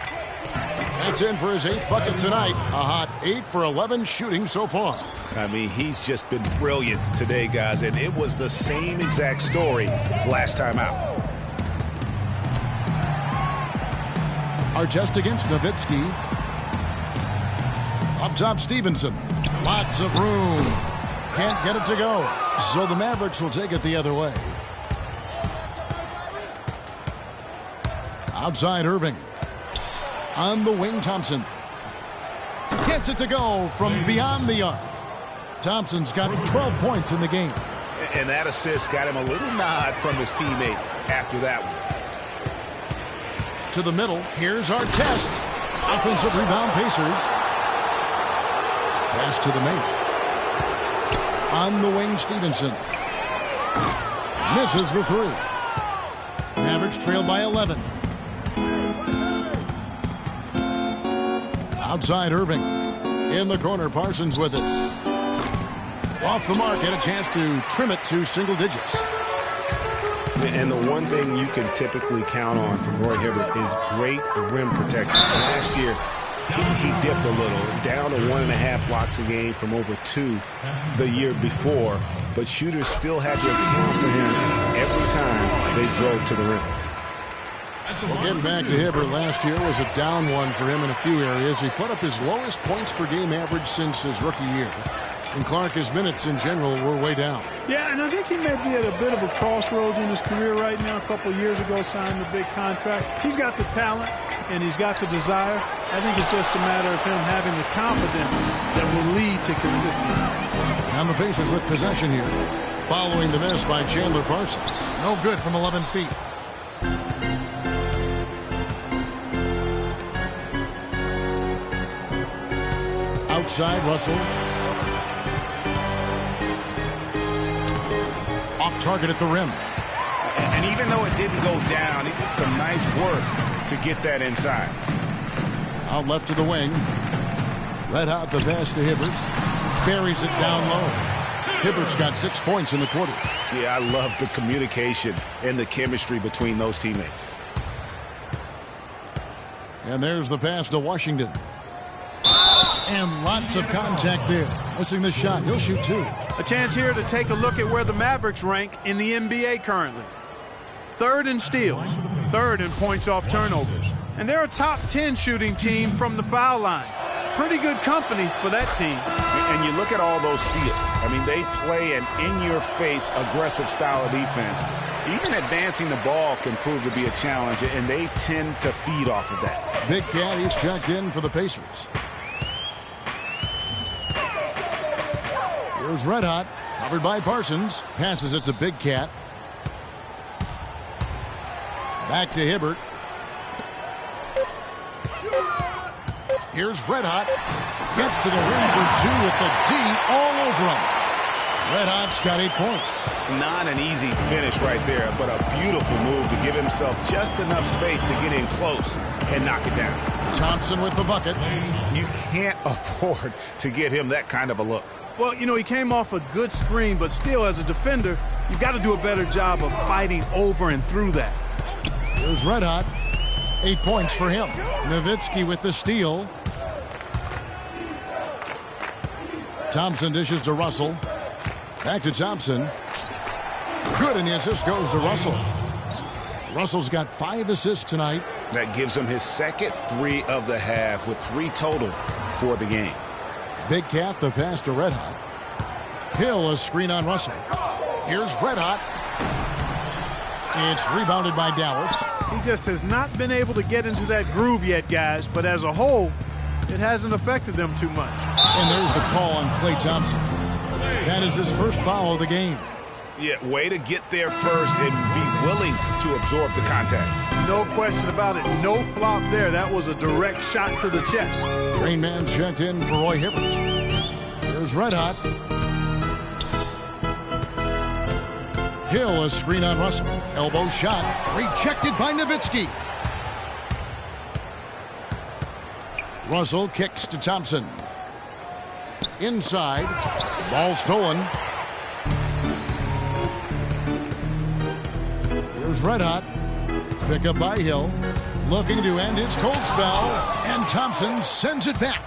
That's in for his 8th bucket tonight. A hot 8 for 11 shooting so far. I mean, he's just been brilliant today, guys, and it was the same exact story last time out. Artest against Nowitzki. Up top, Stevenson. Lots of room. Can't get it to go. So the Mavericks will take it the other way. Outside Irving. On the wing, Thompson. Gets it to go from beyond the arc. Thompson's got 12 points in the game. And that assist got him a little nod from his teammate after that one. To the middle. Here's Artest. Offensive rebound, Pacers. Pass to the mate. On the wing, Stevenson. Misses the 3. Mavericks trail by 11. Outside Irving. In the corner, Parsons with it. Off the mark, had a chance to trim it to single digits. And the one thing you can typically count on from Roy Hibbert is great rim protection. Last year, he dipped a little, down to 1.5 blocks a game from over 2 the year before, but shooters still had to account for him every time they drove to the rim. Well, getting back to Hibbert, last year was a down one for him in a few areas. He put up his lowest points per game average since his rookie year. And Clark, his minutes in general were way down. Yeah, and I think he may be at a bit of a crossroads in his career right now. A couple of years ago, signed the big contract. He's got the talent, and he's got the desire. I think it's just a matter of him having the confidence that will lead to consistency. And the Pacers with possession here. Following the miss by Chandler Parsons. No good from 11 feet. Outside, Russell. Off target at the rim. And even though it didn't go down, he did some nice work to get that inside. Out left to the wing. Red hot the pass to Hibbert. Buries it down low. Hibbert's got 6 points in the quarter. Yeah, I love the communication and the chemistry between those teammates. And there's the pass to Washington. And lots of contact there. Missing the shot. He'll shoot 2. A chance here to take a look at where the Mavericks rank in the NBA currently. 3rd in steals, 3rd in points off turnovers. And they're a top 10 shooting team from the foul line. Pretty good company for that team. And you look at all those steals. I mean, they play an in-your-face aggressive style of defense. Even advancing the ball can prove to be a challenge, and they tend to feed off of that. Big Cat, he's checked in for the Pacers. Here's Red Hot, covered by Parsons. Passes it to Big Cat. Back to Hibbert. Here's Red Hot. Gets to the rim for 2 with the D all over him. Red Hot's got 8 points. Not an easy finish right there, but a beautiful move to give himself just enough space to get in close and knock it down. Thompson with the bucket. You can't afford to get him that kind of a look. Well, you know, he came off a good screen, but still, as a defender, you've got to do a better job of fighting over and through that. Here's Red Hot. 8 points for him. Nowitzki with the steal. Thompson dishes to Russell. Back to Thompson. Good, and the assist goes to Russell. Russell's got 5 assists tonight. That gives him his second 3 of the half with 3 total for the game. Big Cat, the pass to Red Hot. Hill, a screen on Russell. Here's Red Hot. It's rebounded by Dallas. He just has not been able to get into that groove yet, guys, but as a whole, it hasn't affected them too much. And there's the call on Klay Thompson. That is his first foul of the game. Yeah, way to get there first and be willing to absorb the contact. No question about it. No flop there. That was a direct shot to the chest. Rain Man's checked in for Roy Hibbert. Here's Red Hot. Hill, a screen on Russell. Elbow shot. Rejected by Nowitzki. Russell kicks to Thompson. Inside. Ball stolen. Here's Red Hot. Pick up by Hill. Looking to end his cold spell. And Thompson sends it back.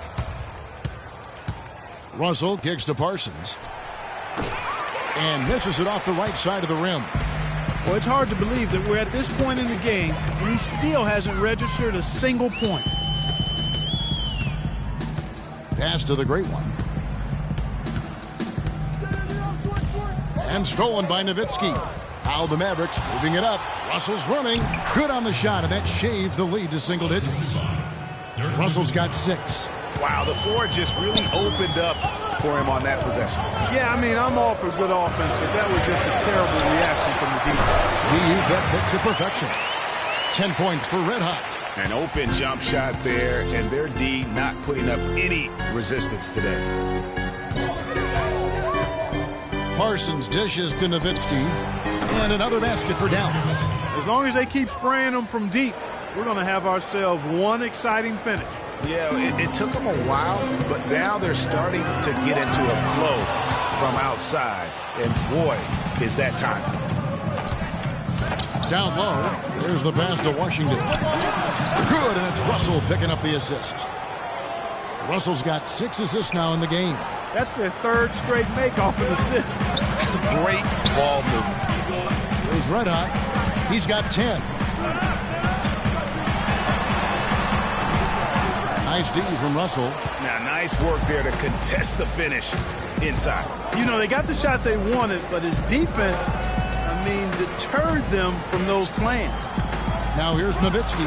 Russell kicks to Parsons. And misses it off the right side of the rim. Well, it's hard to believe that we're at this point in the game and he still hasn't registered a single point. Pass to the great one. And stolen by Nowitzki. Now the Mavericks moving it up. Russell's running. Good on the shot, and that shaves the lead to single digits. Russell's got 6. Wow, the floor just really opened up for him on that possession. Yeah, I mean, I'm all for good offense, but that was just a terrible reaction from the defense. He used that pick to perfection. 10 points for Red Hot. An open jump shot there, and their D not putting up any resistance today. Parsons dishes to Nowitzki. And another basket for Dallas. As long as they keep spraying them from deep, we're going to have ourselves one exciting finish. Yeah, it took them a while, but now they're starting to get into a flow from outside. And boy, is that time. Down low, there's the pass to Washington. Good, and it's Russell picking up the assist. Russell's got 6 assists now in the game. That's their 3rd straight make off an assist. Great ball movement. He's red hot. He's got 10. Nice D from Russell. Now, nice work there to contest the finish inside. You know, they got the shot they wanted, but his defense, deterred them from those plans. Now here's Nowitzki.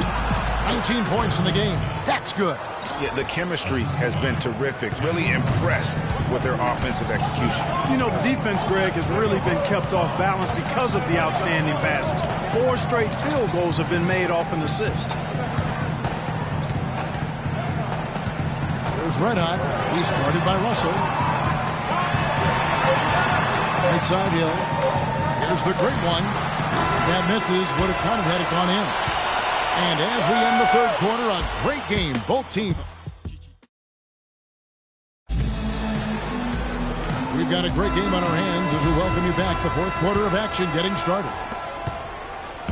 19 points in the game. That's good. Yeah, the chemistry has been terrific. Really impressed with their offensive execution. You know, the defense, Greg, has really been kept off balance because of the outstanding passes. 4 straight field goals have been made off an assist. There's red hot. He's guarded by Russell. Right side Hill. Here's the great one. That misses. Would have kind of had it gone in. And as we end the 3rd quarter, a great game. Both teams. We've got a great game on our hands as we welcome you back. The 4th quarter of action getting started.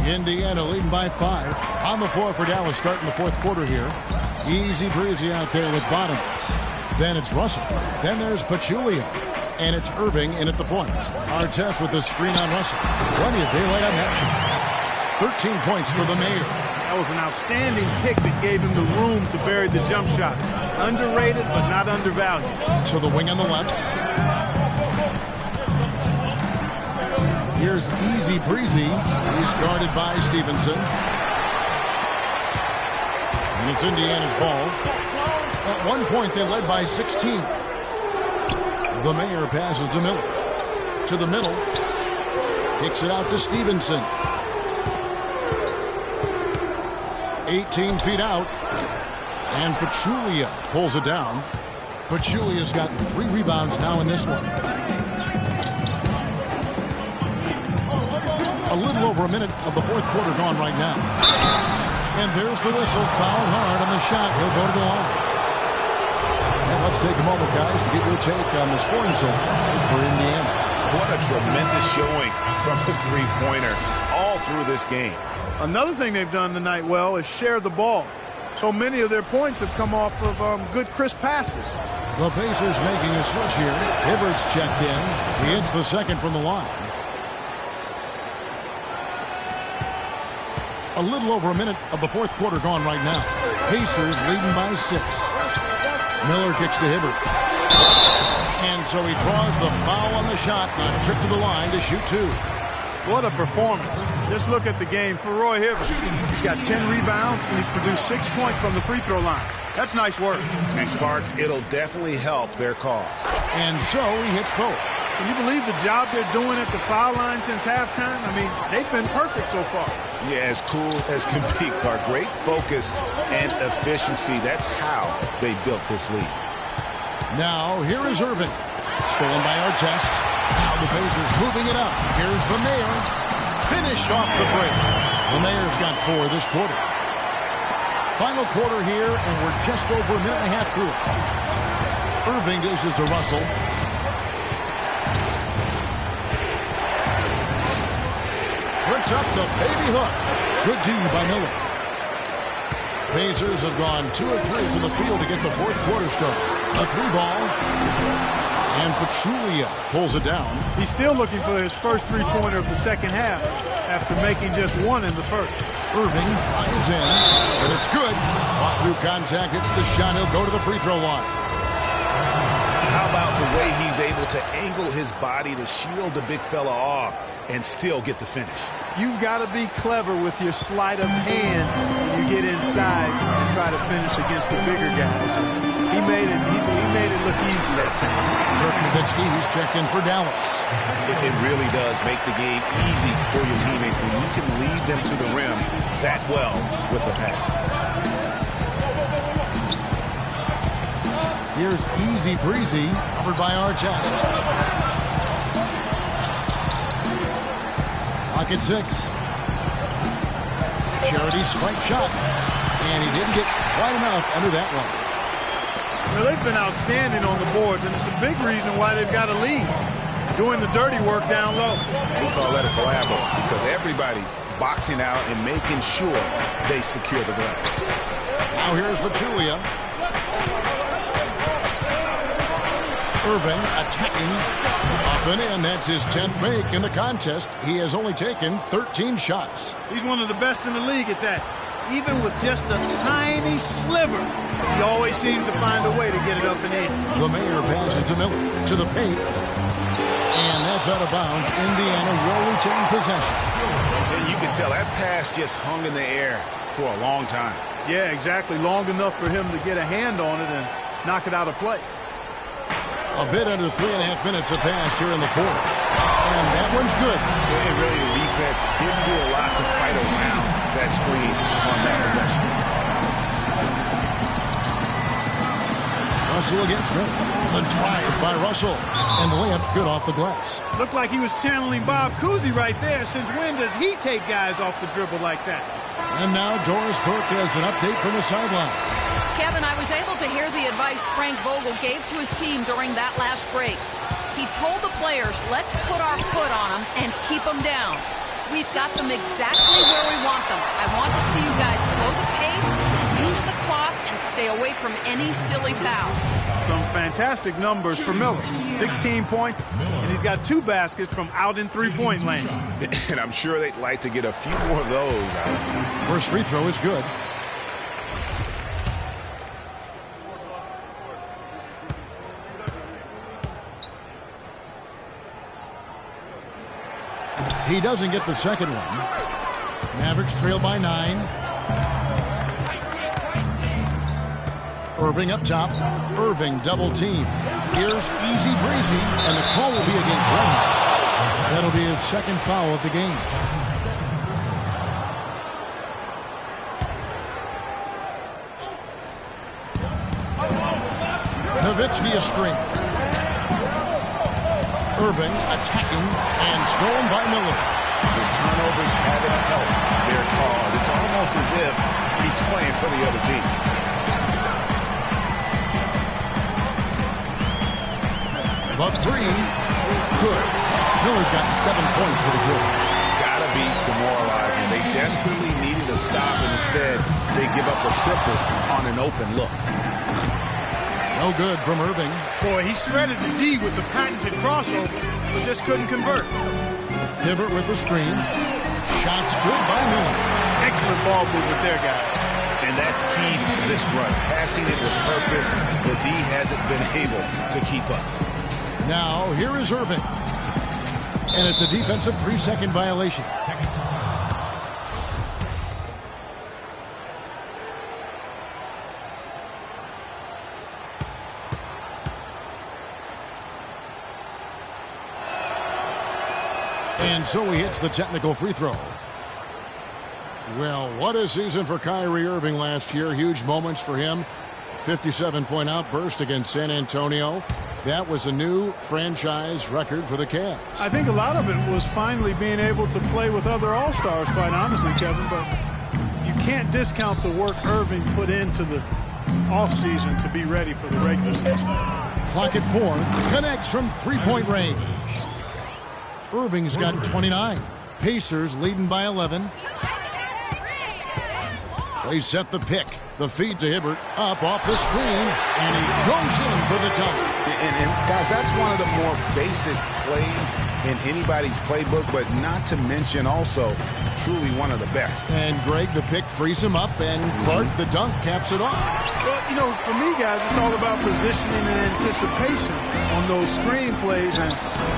Indiana leading by 5. On the floor for Dallas starting the 4th quarter here. Easy breezy out there with Bottoms. Then it's Russell. Then there's Pachulia. And it's Irving in at the point. Artest with the screen on Russell. Plenty of daylight on that shot. 13 points for the Mayor. That was an outstanding pick that gave him the room to bury the jump shot. Underrated, but not undervalued. To the wing on the left. Here's Easy Breezy. He's guarded by Stevenson. And it's Indiana's ball. At one point, they led by 16. The Mayor passes to Miller. To the middle. Kicks it out to Stevenson. 18 feet out. And Pachulia pulls it down. Pachulia's got 3 rebounds now in this one. A little over a minute of the 4th quarter gone right now. And there's the whistle. Fouled hard on the shot. He'll go to the line. And let's take a moment, guys, to get your take on the scoring so far for Indiana. What a tremendous showing from the three-pointer all through this game. Another thing they've done tonight well is share the ball. So many of their points have come off of good, crisp passes. The Pacers making a switch here. Hibbert's checked in. He hits the second from the line. A little over a minute of the 4th quarter gone right now. Pacers leading by 6. Miller kicks to Hibbert. And so he draws the foul on the shot. A trip to the line to shoot 2. What a performance. Just look at the game for Roy Hibbert. He's got 10 rebounds and he's produced 6 points from the free throw line. That's nice work. And Clark, it'll definitely help their cause. And so he hits both. Can you believe the job they're doing at the foul line since halftime? They've been perfect so far. Yeah, as cool as can be, Clark. Great focus and efficiency. That's how they built this lead. Now, here is Irving. Stolen by Artest. Now the Pacers moving it up. Here's the Mayor. Finished off the break. The Mayor's got 4 this quarter. Final quarter here, and we're just over a minute and a half through it. Irving dishes to Russell. Puts up the baby hook. Good D by Miller. Pacers have gone 2 of 3 from the field to get the 4th quarter started. A 3-ball. And Pachulia pulls it down. He's still looking for his first 3-pointer of the second half after making just 1 in the first. Irving drives in, and it's good. Fought through contact, hits the shot. He'll go to the free throw line. How about the way he's able to angle his body to shield the big fella off and still get the finish? You've got to be clever with your sleight of hand when you get inside and try to finish against the bigger guys. He made it look easy that time. Dirk Nowitzki, who's checked in for Dallas. It really does make the game easy for your teammates when you can lead them to the rim that well with the pass. Here's Easy Breezy, covered by Artest. Clock at 6. Charity stripe shot. And he didn't get quite enough under that one. Well, they've been outstanding on the boards, and it's a big reason why they've got a lead. Doing the dirty work down low. We call that a collabo because everybody's boxing out and making sure they secure the glass. Now here's Pachulia. Irving attacking. Off and in. That's his 10th make in the contest. He has only taken 13 shots. He's one of the best in the league at that. Even with just a tiny sliver, he always seems to find a way to get it up and in. The Mayor passes to Miller. To the paint. And that's out of bounds. Indiana will retain possession. And you can tell that pass just hung in the air for a long time. Yeah, exactly. Long enough for him to get a hand on it and knock it out of play. A bit under 3.5 minutes have passed here in the fourth. And that one's good. And really, the defense didn't do a lot to fight around that screen on that possession. Russell against Miller. The drive by Russell. And the layup's good off the glass. Looked like he was channeling Bob Cousy right there. Since when does he take guys off the dribble like that? And now Doris Burke has an update from the sidelines. Kevin, I was able to hear the advice Frank Vogel gave to his team during that last break. He told the players, let's put our foot on them and keep them down. We've got them exactly where we want them. I want to see you guys slow the pace, use the clock, and stay away from any silly fouls. Some fantastic numbers for Miller. 16 points, and he's got 2 baskets from out in three-point land. And I'm sure they'd like to get a few more of those out. First free throw is good. He doesn't get the second one. Mavericks trail by 9. Irving up top. Irving double team. Here's easy breezy, and the call will be against Reynolds. That'll be his second foul of the game. Nowitzki a screen. Irving attacking and stolen by Miller. His turnovers haven't helped their cause. It's almost as if he's playing for the other team. But 3, good. Miller's got 7 points for the quarter. Gotta be demoralizing. They desperately needed a stop, and instead they give up a triple on an open look. No good from Irving. Boy, he shredded the D with the patented crossover, but just couldn't convert. Hibbert with the screen. Shots good by Miller. Excellent ball movement there, guys. And that's key to this run. Passing it with purpose. The D hasn't been able to keep up. Now, here is Irving. And it's a defensive 3-second violation. And so he hits the technical free throw. Well, what a season for Kyrie Irving last year. Huge moments for him. 57-point outburst against San Antonio. That was a new franchise record for the Cavs. I think a lot of it was finally being able to play with other All-Stars, quite honestly, Kevin. But you can't discount the work Irving put into the offseason to be ready for the regular season. Clock at 4. Connects from three-point range. Irving's got 29. Pacers leading by 11. They set the pick. The feed to Hibbert. Up off the screen. And he goes in for the dunk. And guys, that's one of the more basic plays in anybody's playbook, but not to mention also truly one of the best. And Greg, the pick frees him up, and Clark, the dunk, caps it off. Well, you know, for me, guys, it's all about positioning and anticipation on those screen plays, and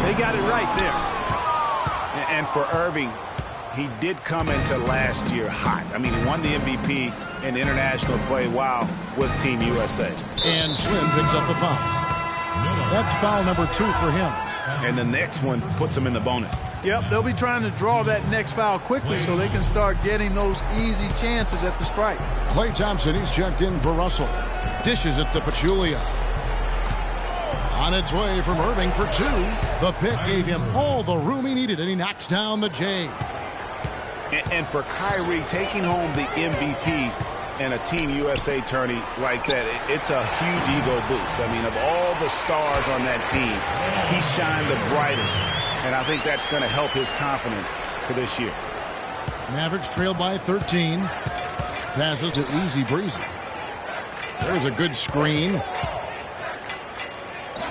they got it right there. And for Irving, he did come into last year hot. I mean, he won the MVP in international play while with Team USA. And Slim picks up the foul. That's foul number 2 for him. And the next one puts him in the bonus. Yep, they'll be trying to draw that next foul quickly so they can start getting those easy chances at the strike. Klay Thompson, he's checked in for Russell. Dishes it to Pachulia. On its way from Irving for 2. The pick gave him all the room he needed, and he knocks down the J. And for Kyrie, taking home the MVP and a Team USA tourney like that, it's a huge ego boost. I mean, of all the stars on that team, he shined the brightest, and I think that's going to help his confidence for this year. Mavericks trail by 13. Passes to Easy Breezy. There's a good screen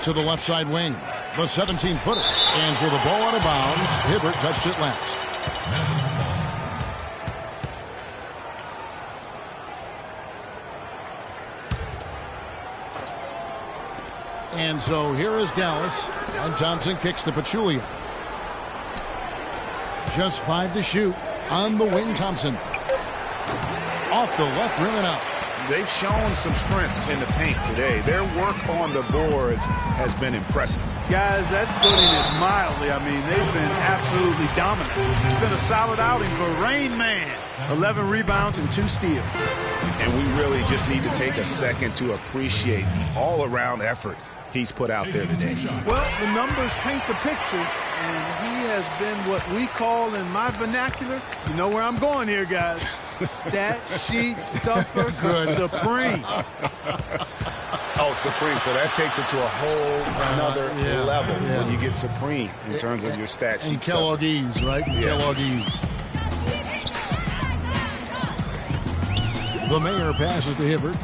to the left side wing. The 17-footer. And so the ball out of bounds. Hibbert touched it last. And so here is Dallas. And Thompson kicks to Pachulia. Just 5 to shoot on the wing. Thompson. Off the left rim and out. They've shown some strength in the paint today. Their work on the boards has been impressive. Guys, that's putting it mildly. I mean, they've been absolutely dominant. It's been a solid outing for Rain Man. 11 rebounds and 2 steals. And we really just need to take a second to appreciate the all-around effort he's put out there today. Well, the numbers paint the picture, and he has been what we call in my vernacular, you know where I'm going here, guys, stat sheet stuffer. Good. Supreme. Oh, Supreme. So that takes it to a whole another level when you get Supreme in terms of your stat sheet. And Kellogg's, right? Yeah. Kellogg's. The Mayor passes to Hibbert.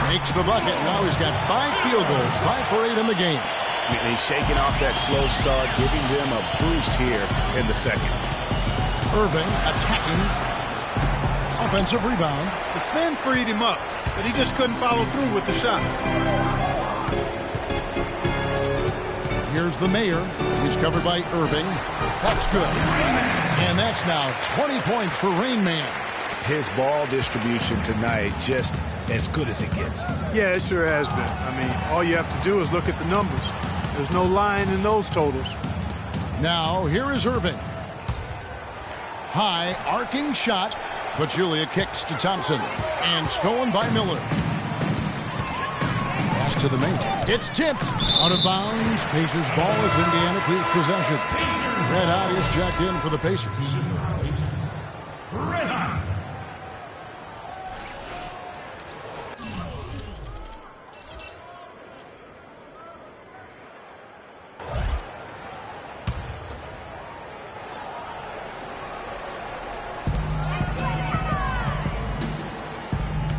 Makes the bucket. Now he's got 5 field goals. 5 for 8 in the game. And he's shaking off that slow start, giving them a boost here in the second. Irving attacking. Offensive rebound. The spin freed him up, but he just couldn't follow through with the shot. Here's the Mayor. He's covered by Irving. That's good. And that's now 20 points for Rain Man. His ball distribution tonight just as good as it gets. Yeah, it sure has been. I mean, all you have to do is look at the numbers. There's no line in those totals. Now, here is Irving. High, arcing shot. Pachulia kicks to Thompson. And stolen by Miller. Pass to the Mayor. It's tipped. Out of bounds. Pacers ball as Indiana keeps possession. Red Hot is checked in for the Pacers. Red Hot.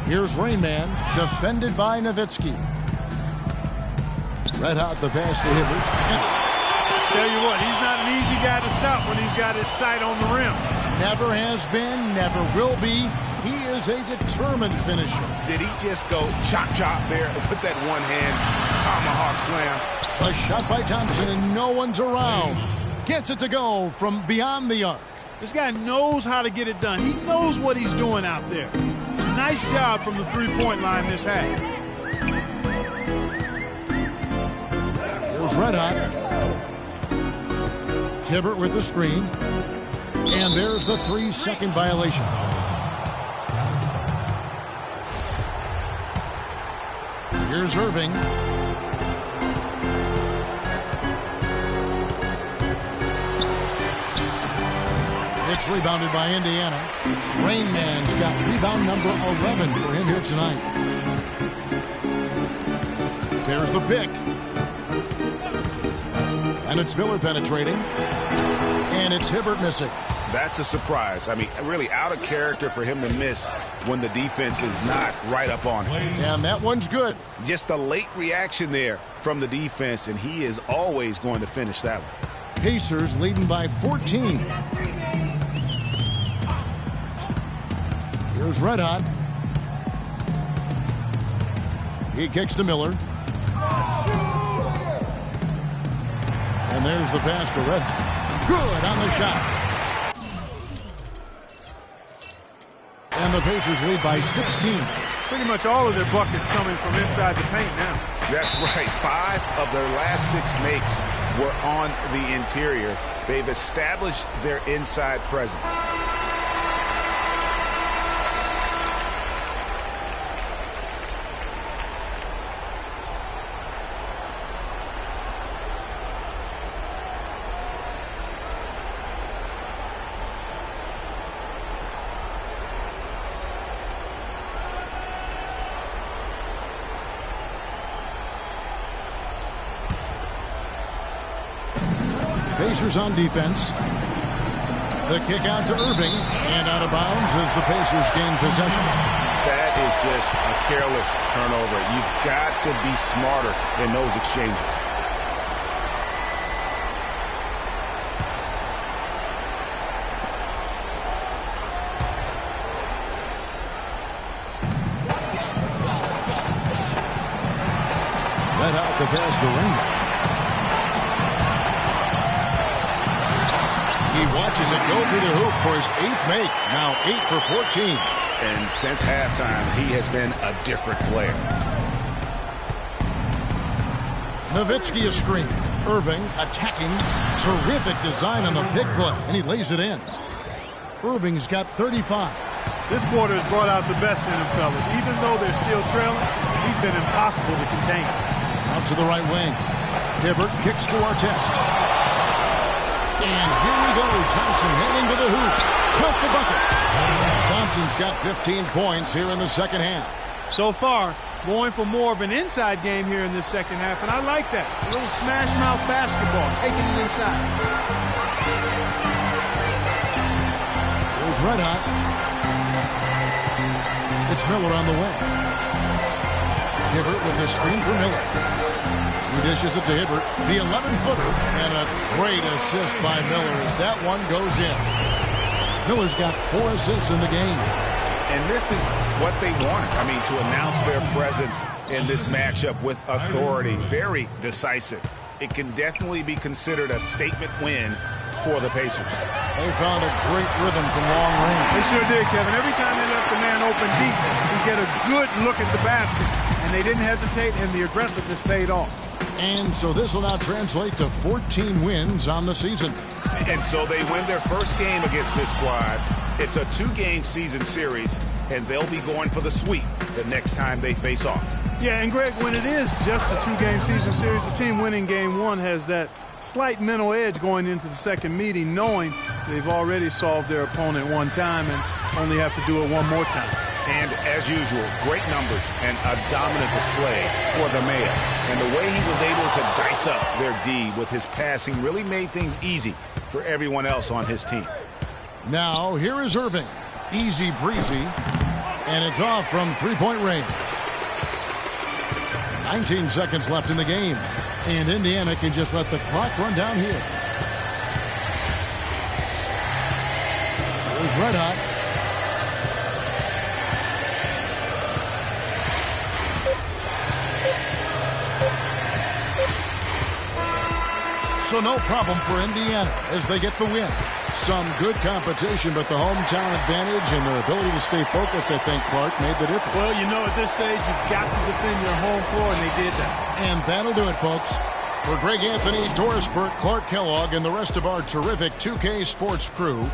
Here's Rain Man, defended by Nowitzki. Red Hot the pass to Hibbert. Tell you what, he's not an easy guy to stop when he's got his sight on the rim. Never has been, never will be. He is a determined finisher. Did he just go chop there with that one-hand tomahawk slam? A shot by Thompson and no one's around. Gets it to go from beyond the arc. This guy knows how to get it done. He knows what he's doing out there. Nice job from the three-point line this half. Here's Red Hot. Hibbert with the screen. And there's the 3-second violation. Here's Irving. It's rebounded by Indiana. Rain Man's got rebound number 11 for him here tonight. There's the pick. And it's Miller penetrating. And it's Hibbert missing. That's a surprise. I mean, really out of character for him to miss when the defense is not right up on him. And that one's good. Just a late reaction there from the defense, and he is always going to finish that one. Pacers leading by 14. Here's Red Hot. He kicks to Miller. And there's the pass to Red Hot. Good on the shot. And the Pacers lead by 16. Pretty much all of their buckets coming from inside the paint now. That's right. 5 of their last 6 makes were on the interior. They've established their inside presence. Pacers on defense. The kick out to Irving, and out of bounds as the Pacers gain possession. That is just a careless turnover. You've got to be smarter in those exchanges. Let out the pass to Raymond. He watches it go through the hoop for his 8th make. Now 8 for 14. And since halftime, he has been a different player. Nowitzki a screen. Irving attacking. Terrific design on the big play, and he lays it in. Irving's got 35. This quarter has brought out the best in him, fellas. Even though they're still trailing, he's been impossible to contain. Out to the right wing. Hibbert kicks to Artest. And here we go. Thompson heading to the hoop. Count the bucket. Thompson's got 15 points here in the second half. So far, going for more of an inside game here in this second half, and I like that. A little smash mouth basketball, taking it inside. Here's Red Hot. It's Miller on the wing. Hibbert with the screen for Miller. He dishes it to Hibbert, the 11-footer, and a great assist by Miller as that one goes in. Miller's got 4 assists in the game. And this is what they wanted. I mean, to announce their presence in this matchup with authority. Very decisive. It can definitely be considered a statement win for the Pacers. They found a great rhythm from long range. They sure did, Kevin. Every time they left the man open deep, you get a good look at the basket. And they didn't hesitate, and the aggressiveness paid off. And so this will now translate to 14 wins on the season. And so they win their first game against this squad. It's a 2-game season series, and they'll be going for the sweep the next time they face off. Yeah, and Greg, when it is just a 2-game season series, the team winning game 1 has that slight mental edge going into the second meeting, knowing they've already solved their opponent one time and only have to do it one more time. And as usual, great numbers and a dominant display for the Mayor. And the way he was able to dice up their D with his passing really made things easy for everyone else on his team. Now, here is Irving. Easy breezy. And it's off from three-point range. 19 seconds left in the game. And Indiana can just let the clock run down here. Here's Red Hot. So no problem for Indiana as they get the win. Some good competition, but the hometown advantage and their ability to stay focused, I think, Clark, made the difference. Well, you know, at this stage, you've got to defend your home floor, and they did that. And that'll do it, folks. For Greg Anthony, Doris Burt, Clark Kellogg, and the rest of our terrific 2K Sports crew,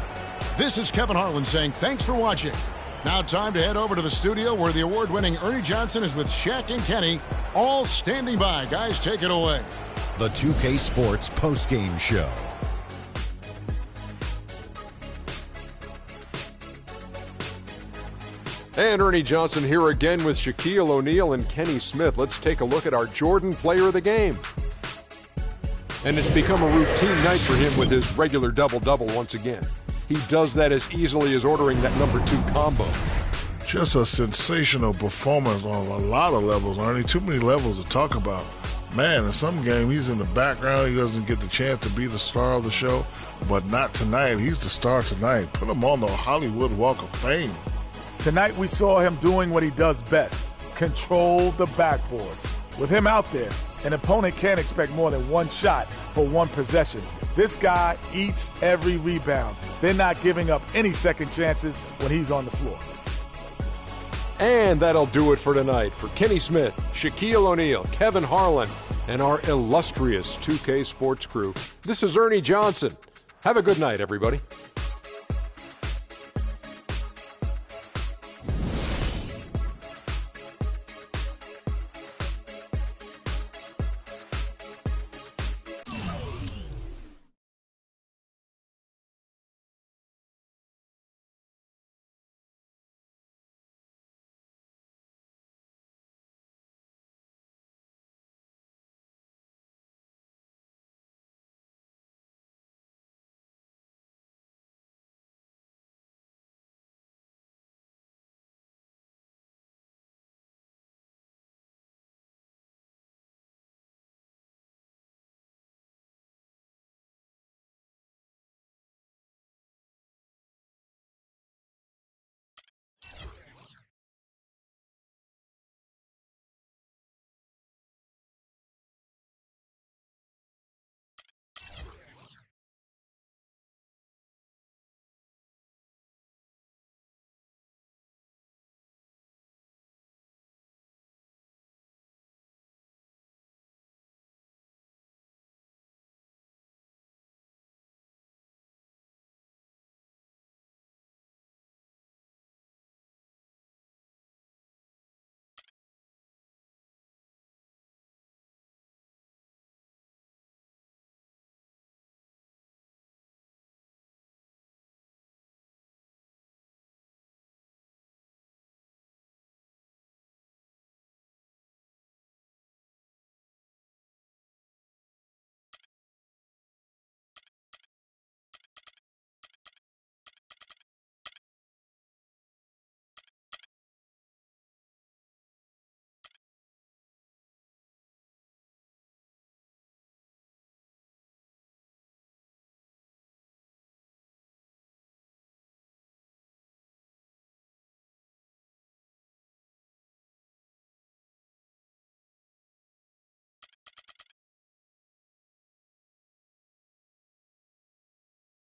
this is Kevin Harlan saying thanks for watching. Now time to head over to the studio where the award-winning Ernie Johnson is with Shaq and Kenny, all standing by. Guys, take it away. The 2K Sports postgame show. And Ernie Johnson here again with Shaquille O'Neal and Kenny Smith. Let's take a look at our Jordan player of the game. And it's become a routine night for him with his regular double-double once again. He does that as easily as ordering that number 2 combo. Just a sensational performance on a lot of levels, Ernie. Too many levels to talk about. Man, in some game, he's in the background. He doesn't get the chance to be the star of the show, but not tonight. He's the star tonight. Put him on the Hollywood Walk of Fame. Tonight we saw him doing what he does best, control the backboards. With him out there, an opponent can't expect more than one shot for one possession. This guy eats every rebound. They're not giving up any second chances when he's on the floor. And that'll do it for tonight. For Kenny Smith, Shaquille O'Neal, Kevin Harlan, and our illustrious 2K Sports crew, this is Ernie Johnson. Have a good night, everybody.